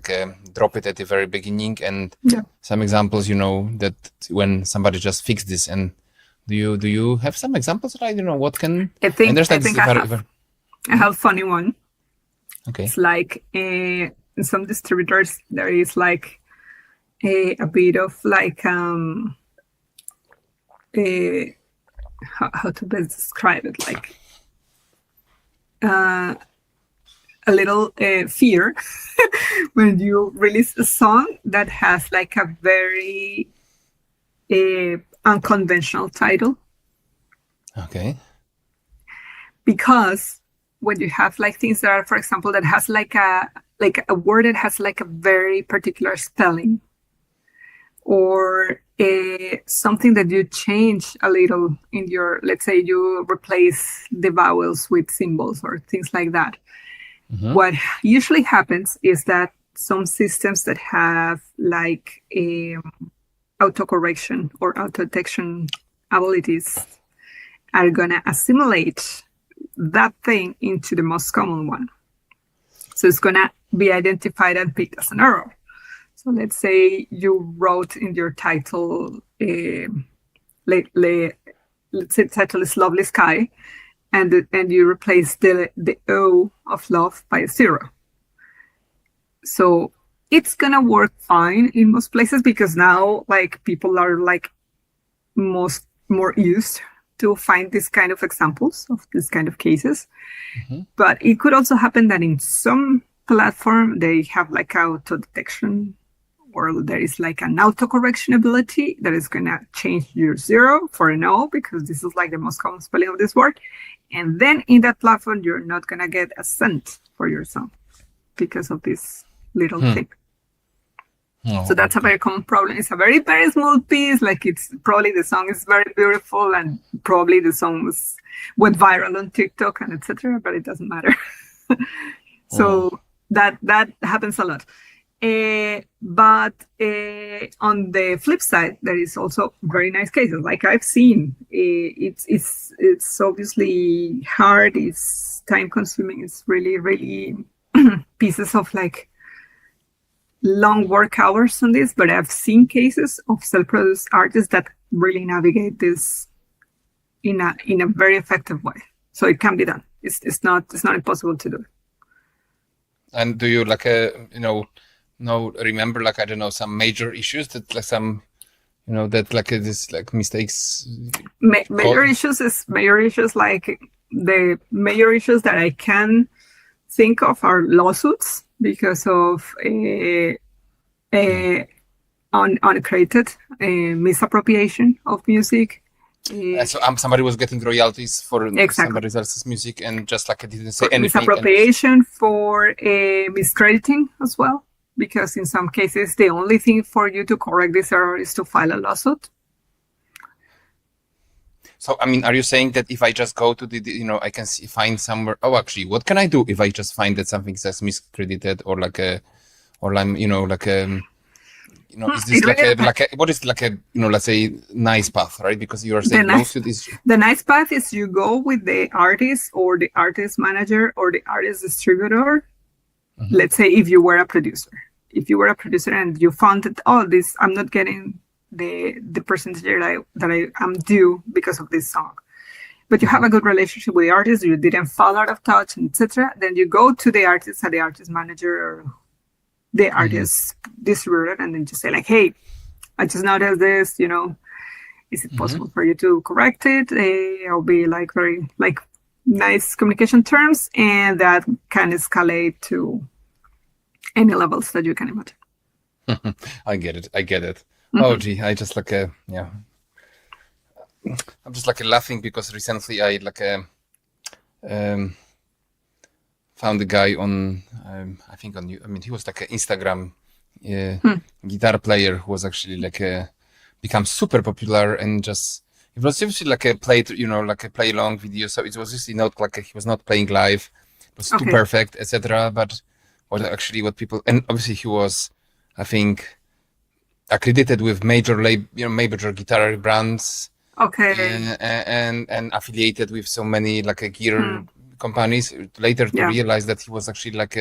drop it at the very beginning, and some examples, you know, that when somebody just fix this. And do you have some examples, right? You know, what can I have a funny one. Okay. It's like in some distributors there is like a bit of like how to best describe it, like a little fear when you release a song that has like a very unconventional title. Okay. Because when you have like things that are, for example, that has like a word that has like a very particular spelling, or something that you change a little in your, let's say you replace the vowels with symbols or things like that. What usually happens is that some systems that have like autocorrection or auto-detection abilities are gonna assimilate that thing into the most common one. So it's gonna be identified and picked as an error. So let's say you wrote in your title let's say the title is Lovely Sky, and you replace the O of love by a 0. So it's gonna work fine in most places because now like people are like more used to find this kind of examples of this kind of cases. But it could also happen that in some platform they have like auto detection, or there is like an autocorrection ability that is going to change your 0 for an O, because this is like the most common spelling of this word. And then in that platform, you're not going to get a cent for your song because of this little thing. Oh, so that's a very common problem. It's a very, very small piece. Like it's probably the song is very beautiful and probably the song went viral on TikTok and etc. But it doesn't matter. So that happens a lot. But on the flip side, there is also very nice cases. Like I've seen, it's obviously hard. It's time consuming. It's really, really pieces of like long work hours on this. But I've seen cases of self-produced artists that really navigate this in a very effective way. So it can be done. It's not impossible to do. And do you like remember like I don't know some major issues that like some that like this like mistakes? Major issues like the major issues that I can think of are lawsuits because of uncredited misappropriation of music. So somebody was getting royalties for somebody else's music and just like I didn't say anything. Misappropriation for miscrediting as well, because in some cases the only thing for you to correct this error is to file a lawsuit. So I mean, are you saying that if I just go to I can find somewhere? Oh, actually, what can I do if I just find that something says miscredited or is this what is like a let's say nice path, right? Because you are saying the nice path is you go with the artist or the artist manager or the artist distributor. Let's say if you were a producer and you found that I'm not getting the percentage that I am due because of this song, but you have a good relationship with the artist, you didn't fall out of touch, etc. Then you go to the artist or the artist manager or the artist distributor, and then just say like, hey, I just noticed this, is it possible for you to correct it? It'll be like very like nice communication terms, and that can escalate to any levels that you can imagine. I get it. Oh gee, I just like I'm just like laughing because recently I like found a guy on I think on he was like an Instagram guitar player who was actually like become super popular, and just it was obviously like a play like a play along video, so it was obviously not like he was not playing live, it was too perfect, etc. But what people, and obviously he was I think accredited with major guitar brands, and affiliated with so many like a gear companies later to realize that he was actually like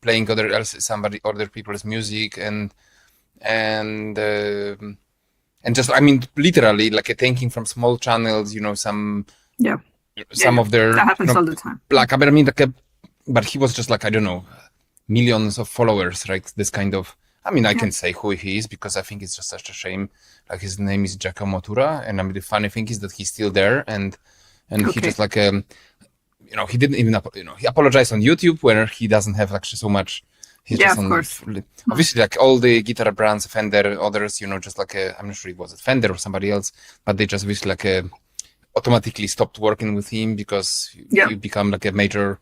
playing other people's music and just I mean literally like taking from small channels some of their that happens all the time. Like I mean but he was just like I don't know millions of followers, right? This kind of I can say who he is because I think it's just such a shame. Like his name is Giacomo Tura, and the funny thing is that he's still there, and he just like he didn't even he apologized on YouTube where he doesn't have actually so much. He's just of course. Obviously, like all the guitar brands, Fender, others, just like I'm not sure it was Fender or somebody else, but they just obviously like automatically stopped working with him because you become like a major.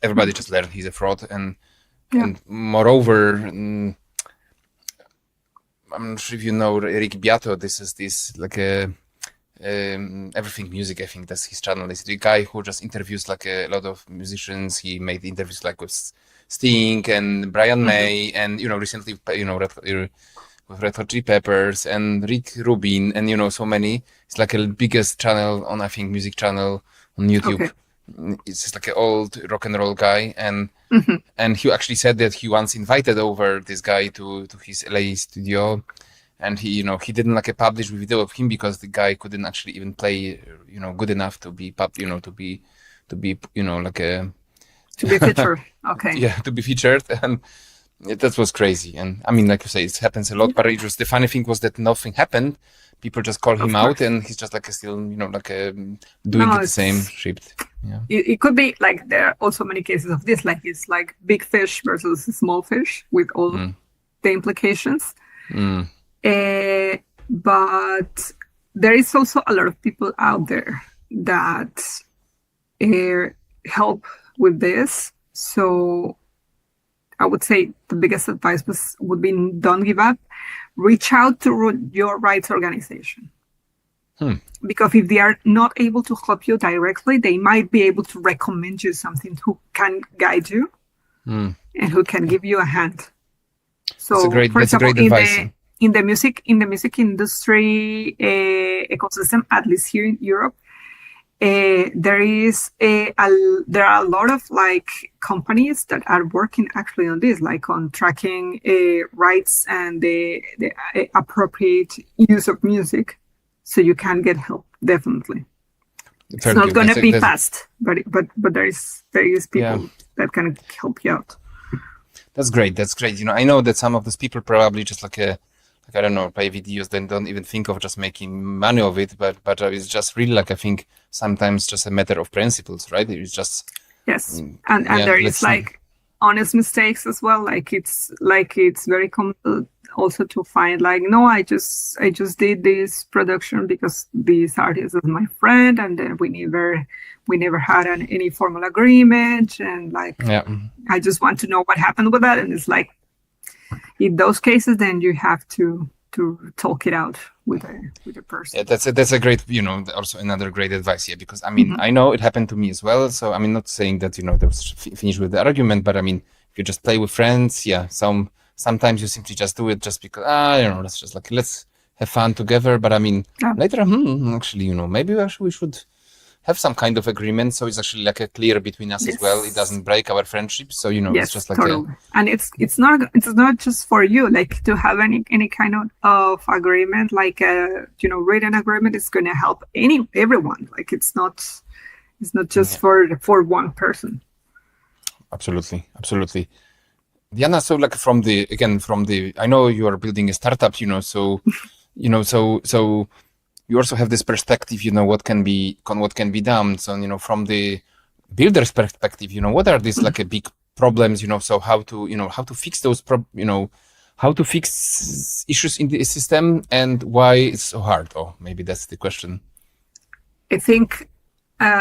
Everybody just learned he's a fraud, and moreover. I'm not sure if you know Rick Beato. This is like Everything Music. I think that's his channel. He's the guy who just interviews like a lot of musicians. He made interviews like with Sting and Brian May, and recently with Red Hot Chili Peppers and Rick Rubin, and so many. It's like a biggest channel on music channel on YouTube. It's just like an old rock and roll guy, and he actually said that he once invited over this guy to his LA studio, and he didn't like publish a video of him because the guy couldn't actually even play good enough to be to be like a to be featured. Okay. Yeah, to be featured, and that was crazy. And I mean, like you say, it happens a lot. But it was, the funny thing was that nothing happened. People just call him out, and he's just like still doing the same shipped. Yeah. It could be like there are also many cases of this. Like it's like big fish versus small fish with all the implications. But there is also a lot of people out there that help with this. So I would say the biggest advice would be don't give up. Reach out to your rights organization. Because if they are not able to help you directly, they might be able to recommend you something who can guide you and who can give you a hand. So, for example, in the music industry ecosystem, at least here in Europe, there are a lot of like companies that are working actually on this, like on tracking rights and the appropriate use of music, so you can get help. Definitely, it's not going to be fast, but there is people that can help you out. That's great. I know that some of those people probably just I don't know, play videos, then don't even think of just making money of it, but it's just really I think sometimes just a matter of principles, right? It's just and there is honest mistakes as well. It's very common also to find no, I just did this production because this artist is my friend, and then we never had any formal agreement, and I just want to know what happened with that, and it's in those cases, then you have to talk it out with a person. Yeah, that's a great, also another great advice. Yeah, because I mean, I know it happened to me as well. So I'm not saying that there's finished with the argument, but I mean, if you just play with friends, sometimes you simply just do it just because let's just let's have fun together. But I mean, later, actually, maybe we should have some kind of agreement, so it's actually a clear between us as well. It doesn't break our friendship, so it's just totally. And it's not just for you to have any kind of agreement, written agreement is going to help everyone. It's not just for one person. Absolutely. Diana, so from the I know you are building a startup, so so you also have this perspective, what can be done. So, from the builder's perspective, what are these big problems, so how to fix those, how to fix issues in the system and why it's so hard? Or maybe that's the question. I think,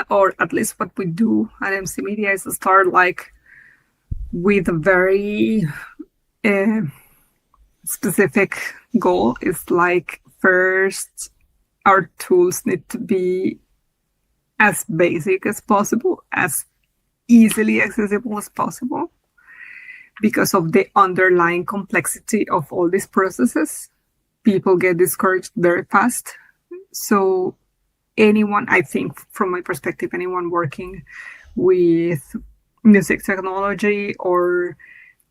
or at least what we do at MC Media is to start with a very specific goal. It's first, our tools need to be as basic as possible, as easily accessible as possible, because of the underlying complexity of all these processes. People get discouraged very fast. So anyone, I think, from my perspective, anyone working with music technology or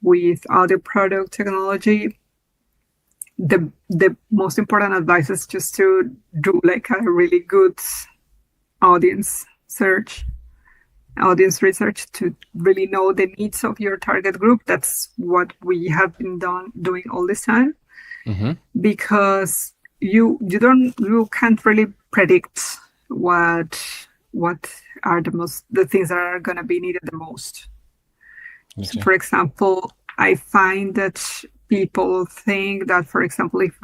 with audio product technology, the most important advice is just to do a really good audience research to really know the needs of your target group. That's what we have been doing all this time, because you can't really predict what are the things that are going to be needed the most. So, for example, I find that people think that, for example, if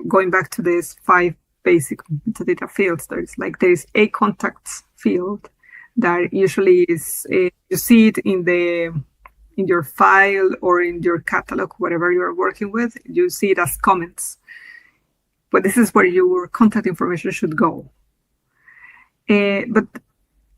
going back to these 5 basic metadata fields, there's a contact field that usually is you see it in your file or in your catalog, whatever you're working with. You see it as comments, but this is where your contact information should go. But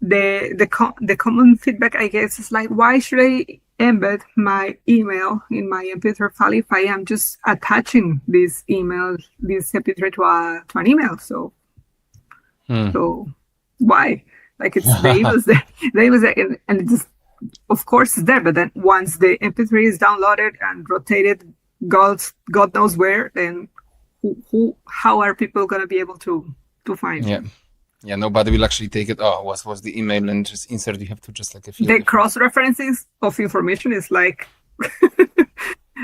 the common feedback, I guess, is why should I embed my email in my MP3 file if I am just attaching this MP3 to an email? So why? It's the email's there, and it just, of course, it's there. But then once the MP3 is downloaded and rotated, God knows where, then how are people going to be able to find Yeah. you? Yeah, nobody will actually take it. Oh, what's the email and just insert? You have to just like a field. The cross references of information is like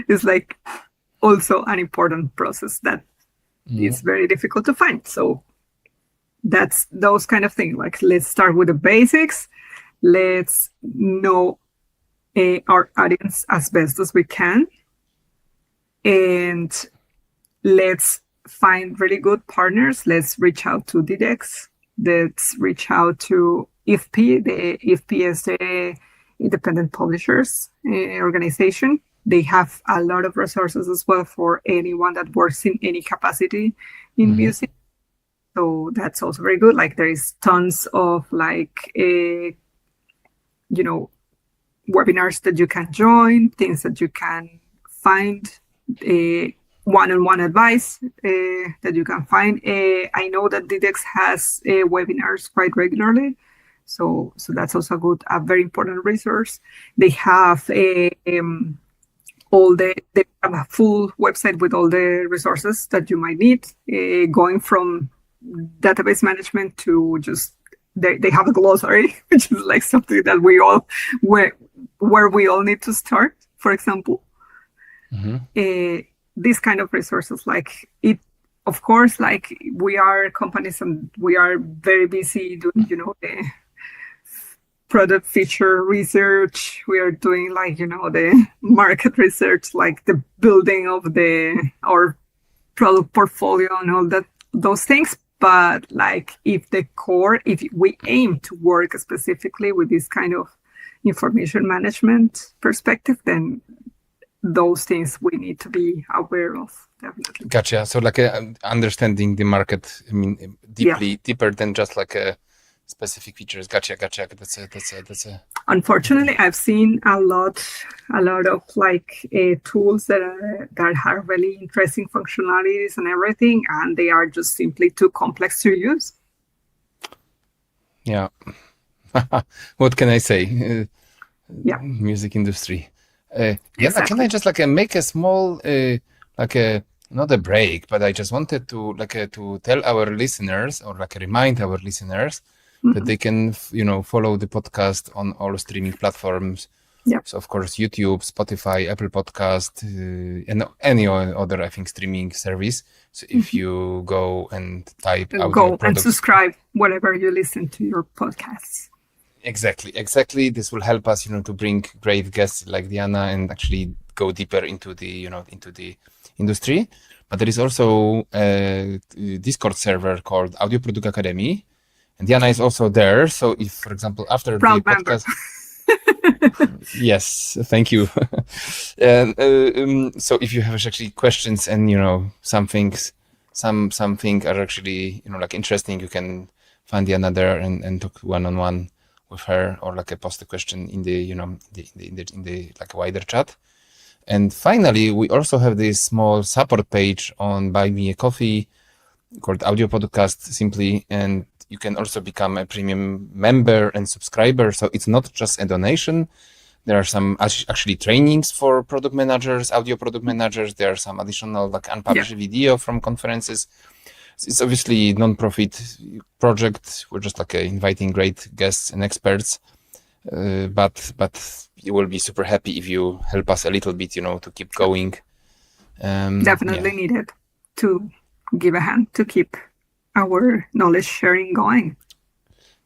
is like also an important process that is very difficult to find. So that's those kind of things. Like, let's start with the basics. Let's know our audience as best as we can, and let's find really good partners. Let's reach out to DDEX. Let's reach out to IFP. The IFP is the Independent Publishers Organization. They have a lot of resources as well for anyone that works in any capacity in music. So that's also very good. Like, there is tons of webinars that you can join, things that you can find, one-on-one advice that you can find. I know that DDEX has webinars quite regularly. So that's also a very important resource. They have they have a full website with all the resources that you might need, going from database management to just they have a glossary, which is like something that where we all need to start, for example. These kind of resources, like it, of course, like we are companies and we are very busy doing, the product feature research. We are doing the market research, like the building of our product portfolio and all those things. But like, if we aim to work specifically with this kind of information management perspective, then those things we need to be aware of, definitely. Gotcha. So like understanding the market, I mean, deeper than just like a specific features. Gotcha. That's a. Unfortunately, I've seen a lot of tools that have really interesting functionalities and everything, and they are just simply too complex to use. Yeah. What can I say? Yeah. Music industry. Exactly. Can I just make a small not a break, but I just wanted to to tell our listeners, or remind our listeners that they can follow the podcast on all streaming platforms. Yeah. So of course YouTube, Spotify, Apple Podcast, and any other, I think, streaming service. So if you go and type out go and subscribe wherever you listen to your podcasts. Exactly. This will help us, to bring great guests like Diana and actually go deeper into the, into the industry. But there is also a Discord server called Audio Product Academy, and Diana is also there. So if, for example, after Proud the podcast, yes, thank you. And so if you have actually questions and something are actually interesting, you can find Diana there and talk one-on-one with her, or post a question in the in the wider chat. And finally, we also have this small support page on Buy Me a Coffee called Audio Podcast simply, and you can also become a premium member and subscriber. So it's not just a donation. There are some actually trainings for product managers, audio product managers. There are some additional unpublished video from conferences. It's obviously non-profit project. We're just inviting great guests and experts, but you will be super happy if you help us a little bit, to keep going. Definitely needed to give a hand to keep our knowledge sharing going.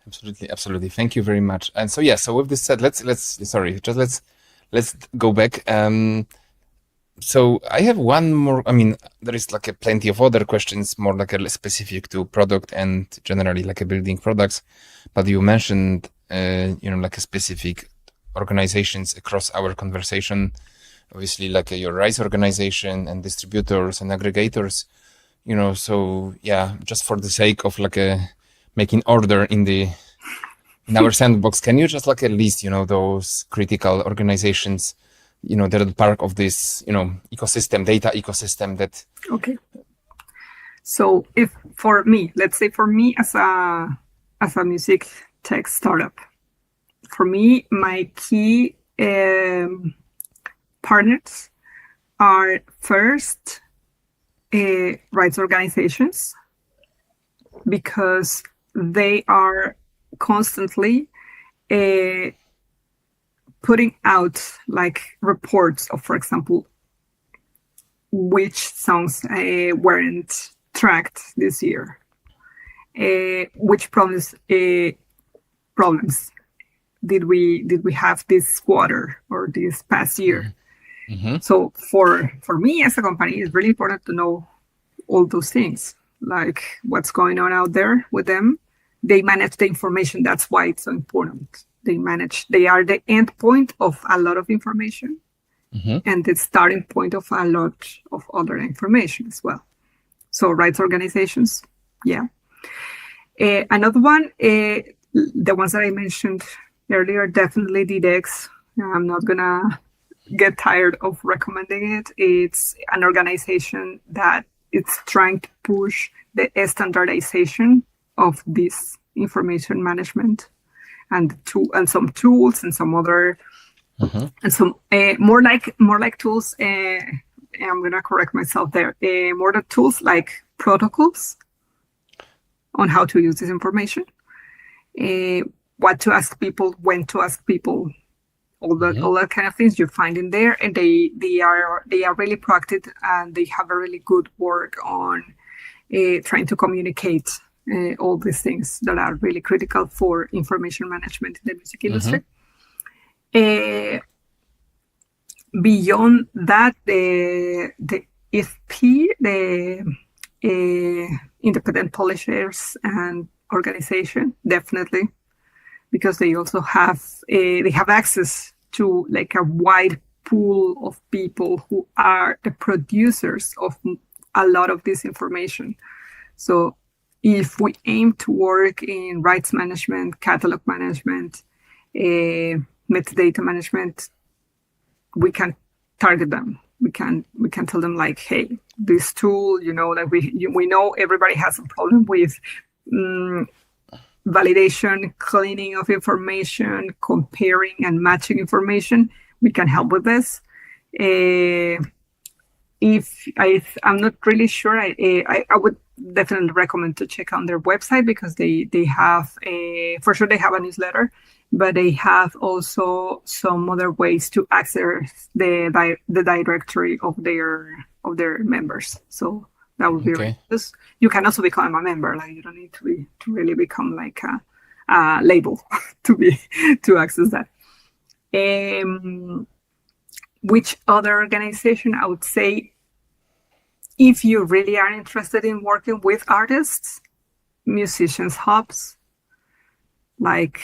Absolutely. Thank you very much. And so so with this said, let's go back. So I have one more. I mean, there is plenty of other questions, more specific to product and generally building products. But you mentioned, a specific organizations across our conversation. Obviously, your RISE organization and distributors and aggregators. So just for the sake of making order in our sandbox, can you just list those critical organizations? They're the part of this, data ecosystem that. Okay. So let's say for me as a music tech startup, for me, my key partners are first rights organizations, because they are constantly putting out like reports of, for example, which songs weren't tracked this year, which problems did we have this quarter or this past year. Mm-hmm. So for me as a company, it's really important to know all those things, like what's going on out there with them. They manage the information. That's why it's so important. They are the end point of a lot of information, Mm-hmm. and the starting point of a lot of other information as well. So rights organizations, yeah. Another one, the ones that I mentioned earlier, definitely DDEX. I'm not gonna get tired of recommending it. It's an organization that it's trying to push the standardization of this information management, and some tools and some other Mm-hmm. and some more like tools. I'm gonna correct myself there. More than tools, like protocols on how to use this information, what to ask people, when to ask people, all that kind of things you find in there. And they are really proactive, and they have a really good work on trying to communicate all these things that are really critical for information management in the music industry. Beyond that, the ISP, the independent publishers and organization, definitely, because they also have access to like a wide pool of people who are the producers of a lot of this information. So if we aim to work in rights management, catalog management, metadata management, we can target them. We can tell them like, hey, this tool, like we know everybody has a problem with validation, cleaning of information, comparing and matching information. We can help with this. I'm not really sure, I would definitely recommend to check on their website, because they have for sure they have a newsletter, but they have also some other ways to access the directory of their members. So that would be Okay. right. You can also become a member. Like, you don't need to really become like a label to access that. Which other organization? I would say, if you really are interested in working with artists, musicians hubs, like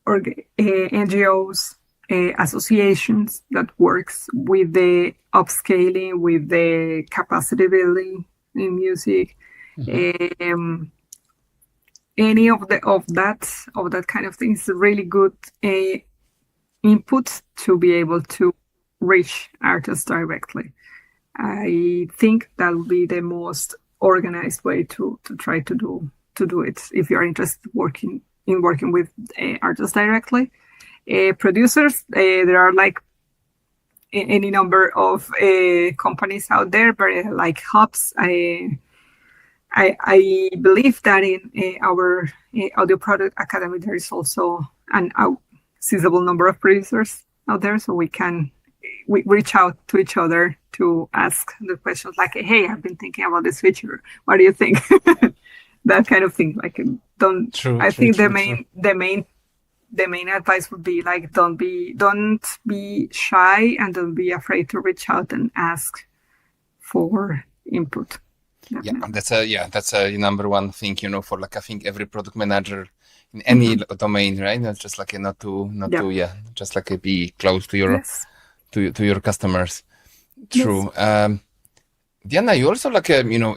NGOs, associations that works with the upscaling, with the capacity building in music. Any of that kind of thing is really good input to be able to reach artists directly. I think that would be the most organized way to try to do it, if you're interested in working with artists directly. Producers, there are like any number of companies out there, but like hubs. I believe that in our Audio Product Academy there is also an sizable number of producers out there, so we reach out to each other to ask the questions like, hey, I've been thinking about this feature, what do you think? That kind of thing. Like, the main advice would be like, don't be shy, and don't be afraid to reach out and ask for input. Yeah, that's a number one thing, for like, I think every product manager in any domain, right? Not just like just like be close to your to your customers. True. Yes. Diana, you also like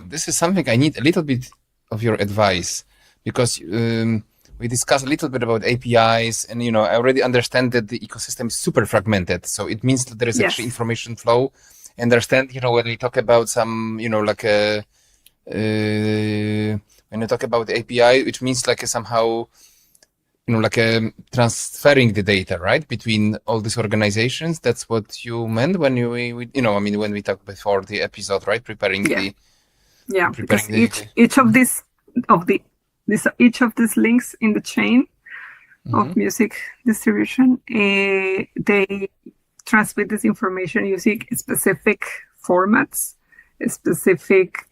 this is something I need a little bit of your advice, because we discussed a little bit about APIs, and I already understand that the ecosystem is super fragmented, so it means that there is actually information flow. I understand, when we talk about some, like when you talk about API, which means like somehow transferring the data, right, between all these organizations. That's what you meant when when we talked before the episode, right? Preparing because each of these links in the chain of music distribution, they transmit this information using specific formats, specific,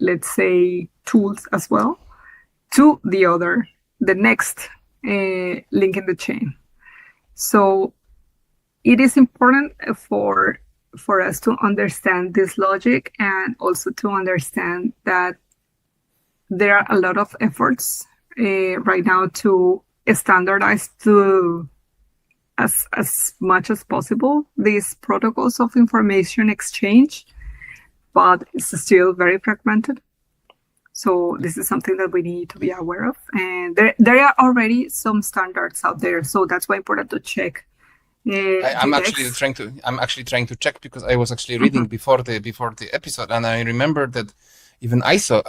let's say, tools as well, to the next link in the chain. So it is important for us to understand this logic, and also to understand that there are a lot of efforts right now to standardize as much as possible these protocols of information exchange, but it's still very fragmented. So this is something that we need to be aware of, and there are already some standards out there. So that's why it's important to check. I'm actually trying to check, because I was actually reading before the episode, and I remember that even ISO,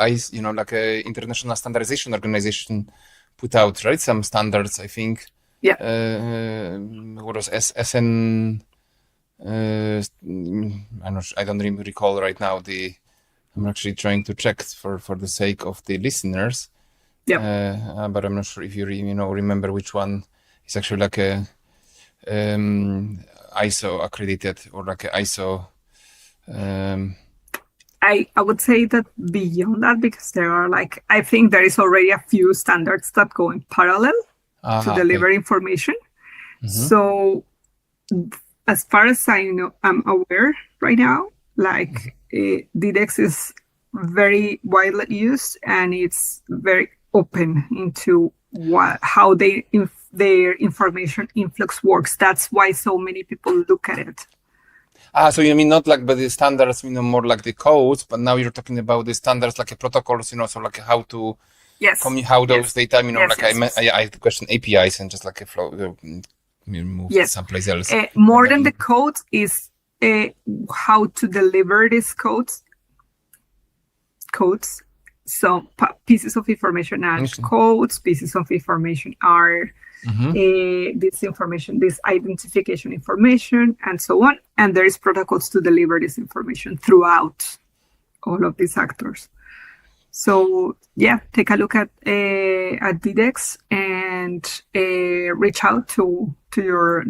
like a international standardization organization, put out some standards. I think. Yeah. What was SN? I don't even recall right now. I'm actually trying to check for the sake of the listeners. Yeah. But I'm not sure if you remember which one is actually like a ISO accredited, or like a ISO. I would say that beyond that, because there are I think there is already a few standards that go in parallel to deliver information. So as far as I'm aware right now, DDEX is very widely used, and it's very open into how their information influx works. That's why so many people look at it. So you mean not by the standards, more like the codes, but now you're talking about the standards, like protocols, so how to how those data, I had the question APIs, and just like a flow, move someplace else. More than the code is how to deliver these codes. So pieces of information are codes, pieces of information are this identification information, and so on. And there is protocols to deliver this information throughout all of these actors. So take a look at DDEX, and reach out to your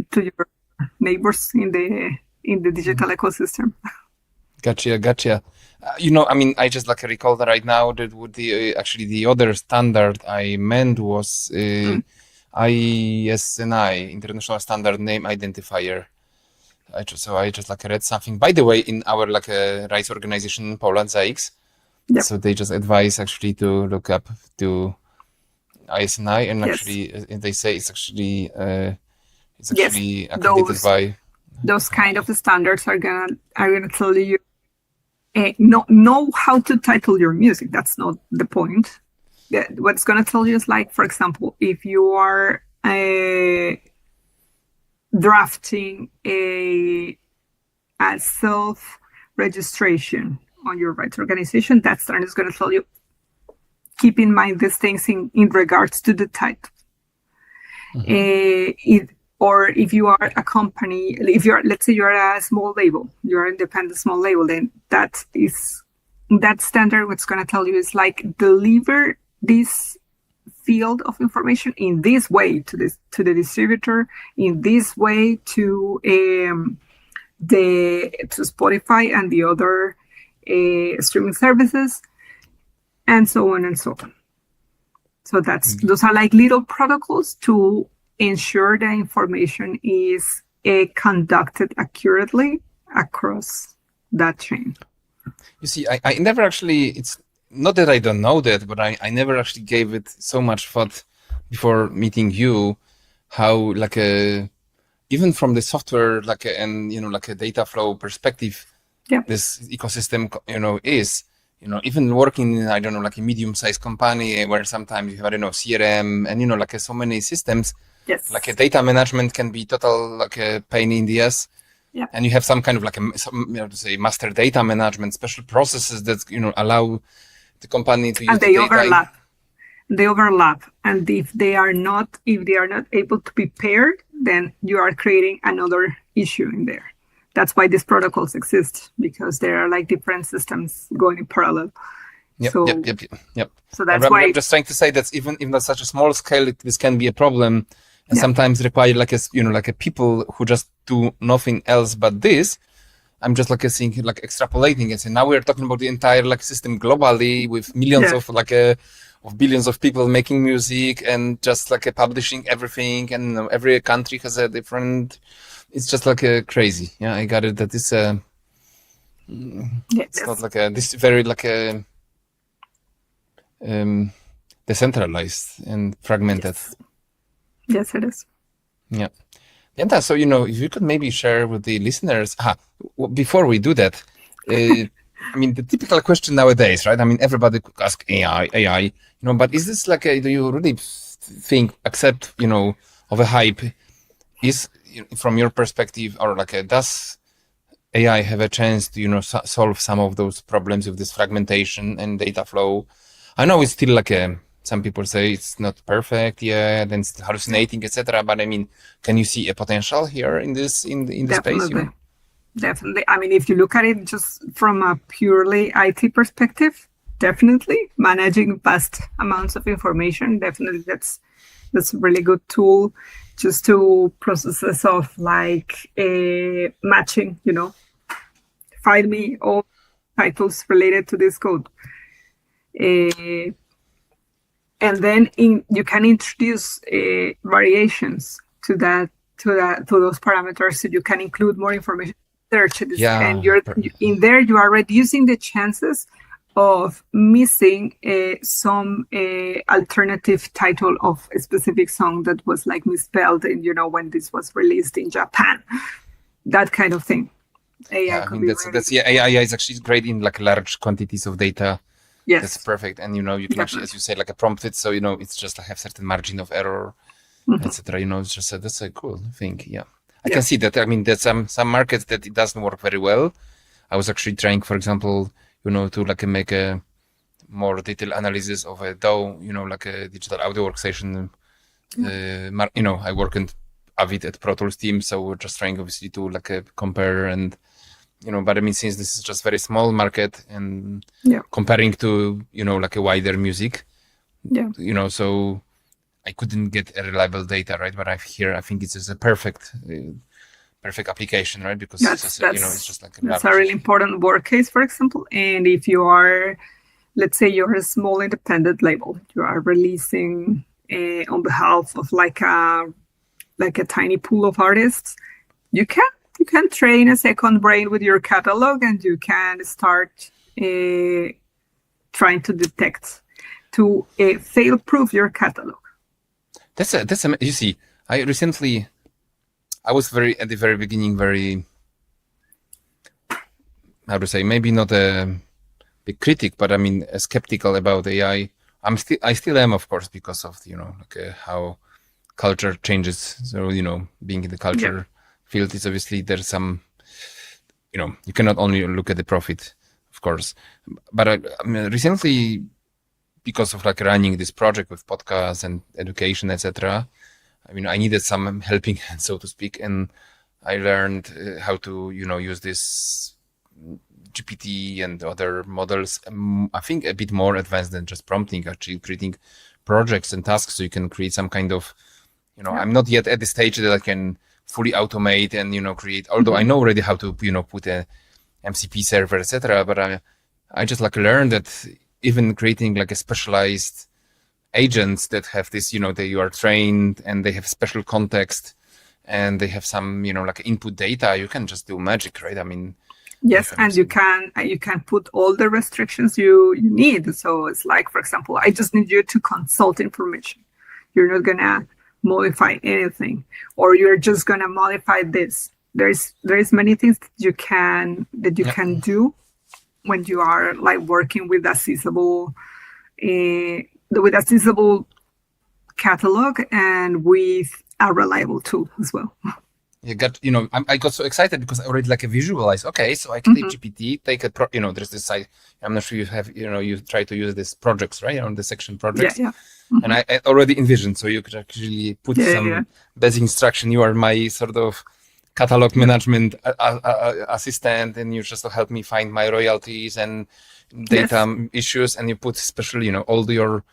neighbors in the digital ecosystem. Gotcha. I just recall that right now that the other standard I meant was ISNI, International Standard Name Identifier. I just read something, by the way, in our rights organization in Poland, ZAX. Yep. So they just advise actually to look up to ISNI, and actually they say it's actually accredited by. Those kind of standards are gonna tell you know how to title your music. That's not the point. What's gonna tell you is, for example, if you are drafting a self-registration on your rights organization, that standard is going to tell you, keep in mind these things in regards to the title. Or if you are a company, let's say you're a small label, you're an independent small label, then that standard, what's going to tell you is deliver this field of information in this way to the distributor, in this way to Spotify and the other streaming services, and so on and so on. So those are little protocols to ensure the information is conducted accurately across that chain. You see, I never actually, it's not that I don't know that, but I never actually gave it so much thought before meeting you, how even from the software and a data flow perspective, this ecosystem is even working in a medium-sized company where sometimes you have CRM and so many systems. Yes. A data management can be total a pain in the ass. Yeah. And you have some kind of master data management, special processes that allow the company to use and they overlap. And if they are not able to be paired, then you are creating another issue in there. That's why these protocols exist, because there are like different systems going in parallel. Yep. So that's why I'm just trying to say that even at such a small scale, this can be a problem, and sometimes require like a people who just do nothing else but this. I'm just like thinking, like extrapolating it. And now we're talking about the entire like system globally with millions of billions of people making music and just like publishing everything, and every country has a different. It's just like crazy. Yeah, I got it. That is it's not like this very like a decentralized and fragmented. Yes, it is. Yeah. Diana, so if you could maybe share with the listeners. Before we do that, I mean the typical question nowadays, right? I mean everybody could ask AI, but is this like do you really think, accept of a hype, is from your perspective, or like does AI have a chance to solve some of those problems with this fragmentation and data flow? I know it's still like some people say it's not perfect yet, and it's hallucinating, etc. But I mean, can you see a potential here in this space? Definitely. I mean, if you look at it just from a purely IT perspective, definitely managing vast amounts of information. Definitely, that's a really good tool just to processes of like matching. Find me all titles related to this code. And then you can introduce variations to those parameters, so you can include more information search. And in there you are reducing the chances of missing some alternative title of a specific song that was like misspelled in when this was released in Japan, that kind of thing. AI AI is actually great in like large quantities of data. Yes. That's perfect. And, you can actually, as you say, like a prompt it. So, it's just like have certain margin of error, etc. It's just, that's a cool thing. Yeah. I can see that. I mean, there's some markets that it doesn't work very well. I was actually trying, for example, to like make a more detailed analysis of a DAW, like a digital audio workstation. I work in Avid at Pro Tools team. So we're just trying obviously to like compare and, but I mean, since this is just very small market and comparing to, like a wider music, so I couldn't get a reliable data, right? But I think it's just a perfect application, right? Because it's just like that's a really important work case, for example. And if you are, let's say you're a small independent label, you are releasing on behalf of like a tiny pool of artists, you can train a second brain with your catalog, and you can start trying to detect, to fail-proof your catalog. That's you see, I was at the very beginning, how to say, maybe not a big critic, but I mean, skeptical about AI. I still am, of course, because of how culture changes. So being in the culture field is obviously there's some, you cannot only look at the profit, of course. But I mean, recently, because of like running this project with podcasts and education, etc., I mean, I needed some helping hand, so to speak, and I learned how to, use this GPT and other models. I think a bit more advanced than just prompting, actually creating projects and tasks, so you can create some kind of, I'm not yet at the stage that I can fully automate and create. Although I know already how to put a MCP server, etc. But I just like learned that even creating like a specialized agents that have this, you are trained and they have special context and they have some, like input data, you can just do magic, right? I mean, yes, and you can put all the restrictions you need. So it's like, for example, I just need you to consult information. You're not gonna modify anything, or you're just gonna modify this. There's many things that you can do when you are like working with a seizable catalog and with a reliable tool as well. I got so excited because I already like visualize. Okay, so I click GPT, take there's this site. I'm not sure you try to use this projects, right? On the section projects. Yeah. And I already envisioned, so you could actually put some basic instruction. You are my sort of catalog management assistant, and you just help me find my royalties and data issues, and you put especially, all your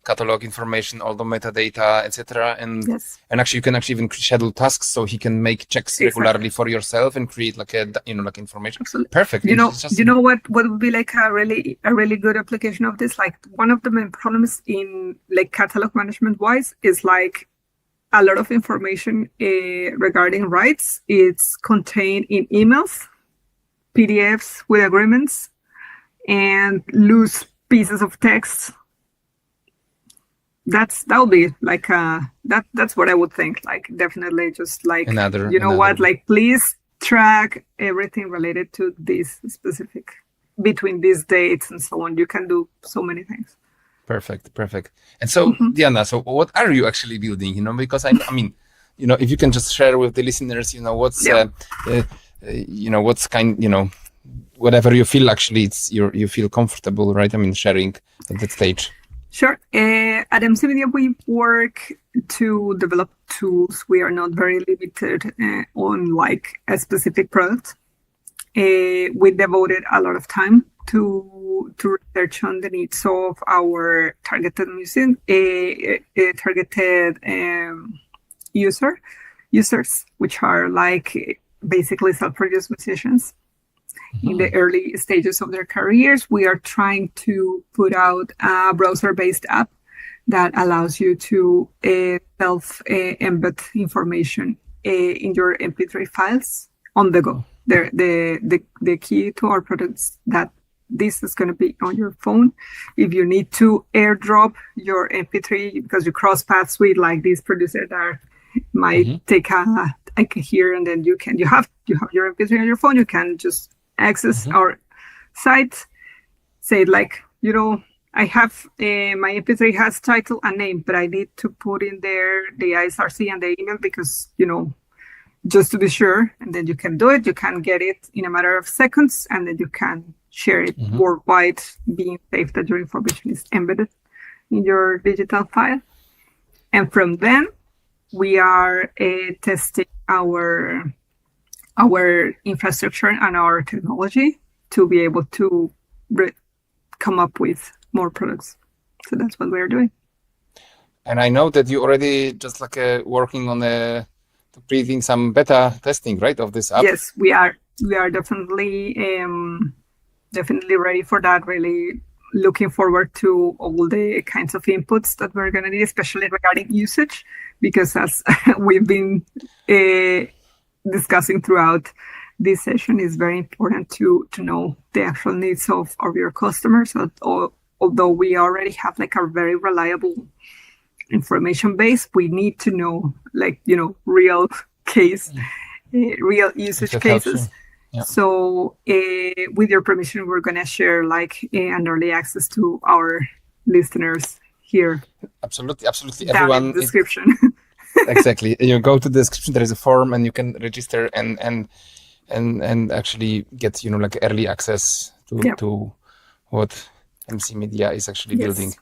catalog information, all the metadata, etc. And actually you can actually even schedule tasks, so he can make checks regularly for yourself and create like information. Absolutely. Perfect. You know what would be like a really good application of this? Like one of the main problems in like catalog management wise is like a lot of information regarding rights. It's contained in emails, PDFs with agreements, and loose pieces of text. That would be like that's what I would think. Like definitely just like what, like please track everything related to this specific between these dates and so on. You can do so many things. Perfect. And so Diana, so what are you actually building? Because I mean, if you can just share with the listeners, what's what's kind, whatever you feel actually you feel comfortable, right? I mean, sharing at that stage. Sure. At MC Media, we work to develop tools. We are not very limited on like a specific product. We devoted a lot of time to research on the needs of our targeted users, which are like basically self-produced musicians. In the early stages of their careers, we are trying to put out a browser-based app that allows you to self-embed information in your MP3 files on the go. The key to our products that this is going to be on your phone. If you need to airdrop your MP3 because you cross paths with like these producers that might take a here, and then you have your MP3 on your phone, you can just access our site, say like, I have my MP3 has title and name, but I need to put in there the ISRC and the email because, just to be sure. And then you can do it. You can get it in a matter of seconds, and then you can share it worldwide, being safe that your information is embedded in your digital file. And from then, we are testing our infrastructure and our technology to be able to come up with more products. So that's what we're doing. And I know that you already just like working on creating some beta testing, right, of this app? Yes, we are definitely ready for that. Really looking forward to all the kinds of inputs that we're going to need, especially regarding usage, because as we've been discussing throughout this session, is very important to know the actual needs of your customers. Although we already have like a very reliable information base, we need to know real usage cases. Yeah. So with your permission, we're going to share an early access to our listeners here. Absolutely. Everyone in the description. Exactly. You go to the description, there is a form, and you can register and actually get early access to what MC Media is actually building.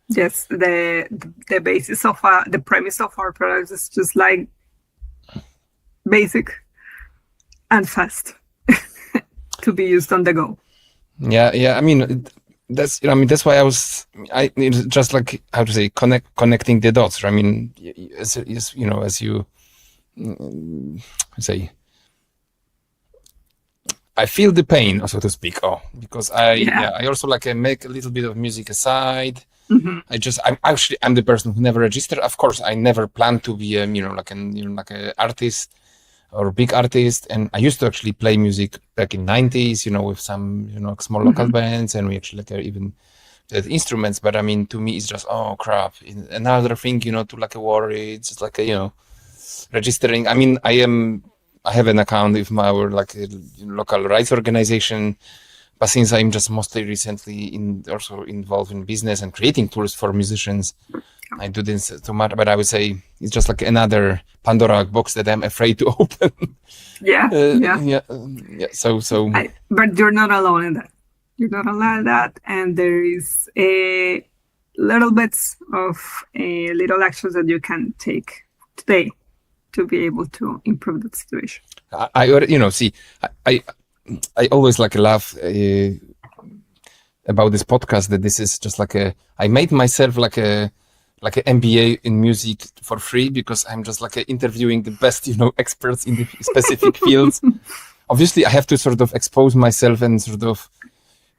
Yes, the basis of the premise of our products is just like basic and fast to be used on the go. Yeah. I mean, that's why I just like, how to say, connecting the dots. I mean, as you say, I feel the pain, so to speak. Because I also make a little bit of music aside. I'm the person who never registered. Of course, I never planned to be an artist or big artist. And I used to actually play music back in 90s, with some small local bands, and we actually even did instruments. But I mean, to me, it's just crap. Another thing, to worry. It's just registering. I mean, I have an account with our local rights organization. But since I'm just mostly recently also involved in business and creating tools for musicians, I do this too much. But I would say, it's just like another Pandora box that I'm afraid to open. Yeah. So but you're not alone in that. You're not alone in that, and there is a little bits of little actions that you can take today to be able to improve that situation. I always like laugh about this podcast that this is just like I made myself like an MBA in music for free because I'm just like interviewing the best, experts in the specific fields. Obviously, I have to sort of expose myself and sort of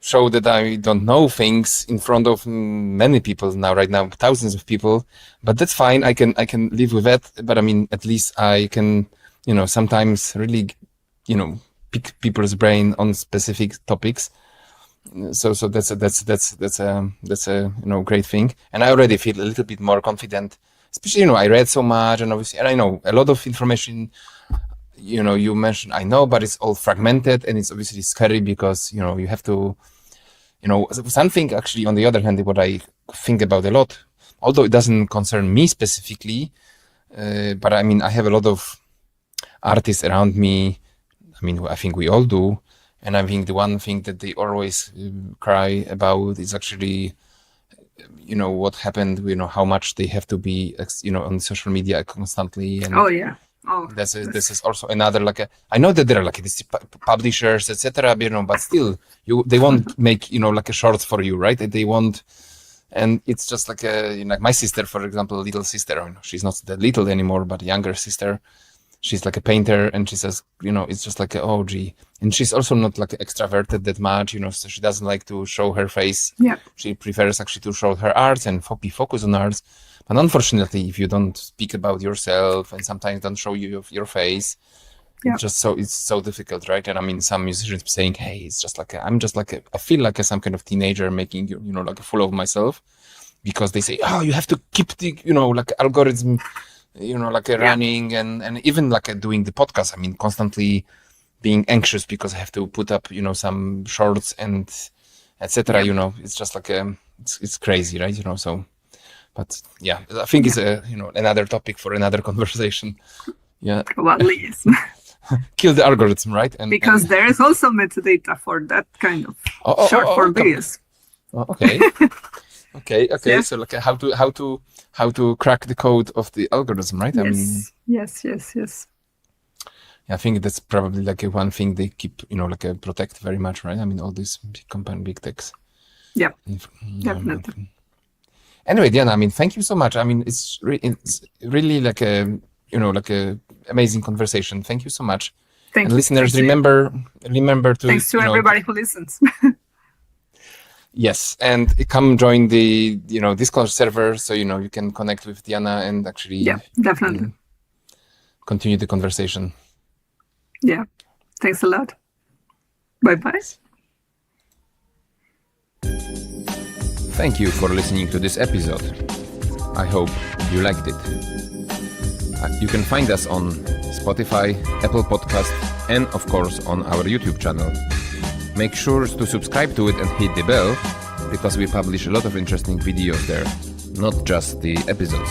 show that I don't know things in front of many people right now, thousands of people. But that's fine. I can live with that. But I mean, at least I can, sometimes really, pick people's brain on specific topics. So that's a great thing, and I already feel a little bit more confident. Especially I read so much, and obviously, and I know a lot of information. You mentioned I know, but it's all fragmented, and it's obviously scary because you have to, something actually. On the other hand, what I think about a lot, although it doesn't concern me specifically, but I mean I have a lot of artists around me. I mean, I think we all do. And I think the one thing that they always cry about is actually, what happened, how much they have to be, on social media constantly. And oh, yeah. Oh, this is also another, I know that there are these publishers, etc., but still, they won't make, a short for you, right? They won't. And it's just like my sister, for example, little sister, she's not that little anymore, but younger sister. She's like a painter, and she says, it's just like, oh, gee. And she's also not extroverted that much, so she doesn't like to show her face. Yeah. She prefers actually to show her arts and focus on arts. But unfortunately, if you don't speak about yourself and sometimes don't show your face, it's so difficult, right? And I mean, some musicians saying, hey, it's just like, I feel like some kind of teenager making, a fool of myself, because they say, oh, you have to keep the, algorithm, running and even doing the podcast. I mean, constantly being anxious because I have to put up, some shorts and etc. It's just it's crazy, right? So, but yeah, I think it's another topic for another conversation. Yeah. Probably yes. Kill the algorithm, right? Because there is also metadata for that kind of short form videos. Oh, okay. Okay. Yeah. So how to crack the code of the algorithm, right? Yes. Yeah, I think that's probably one thing they keep, protect very much, right? I mean, all these big company, big techs. Yeah, definitely. Anyway, Diana, I mean, thank you so much. I mean, it's really a amazing conversation. Thank you so much. Thank you. Listeners, remember to. Thanks to everybody who listens. Yes, and come join the Discord server so you can connect with Diana and actually definitely continue the conversation. Yeah, thanks a lot. Bye. Thank you for listening to this episode. I hope you liked it. You can find us on Spotify, Apple Podcast, and of course on our YouTube channel. Make sure to subscribe to it and hit the bell, because we publish a lot of interesting videos there, not just the episodes.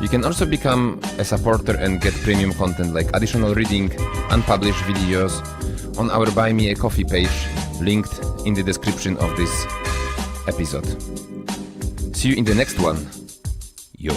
You can also become a supporter and get premium content like additional reading, unpublished videos on our Buy Me a Coffee page, linked in the description of this episode. See you in the next one. Yo.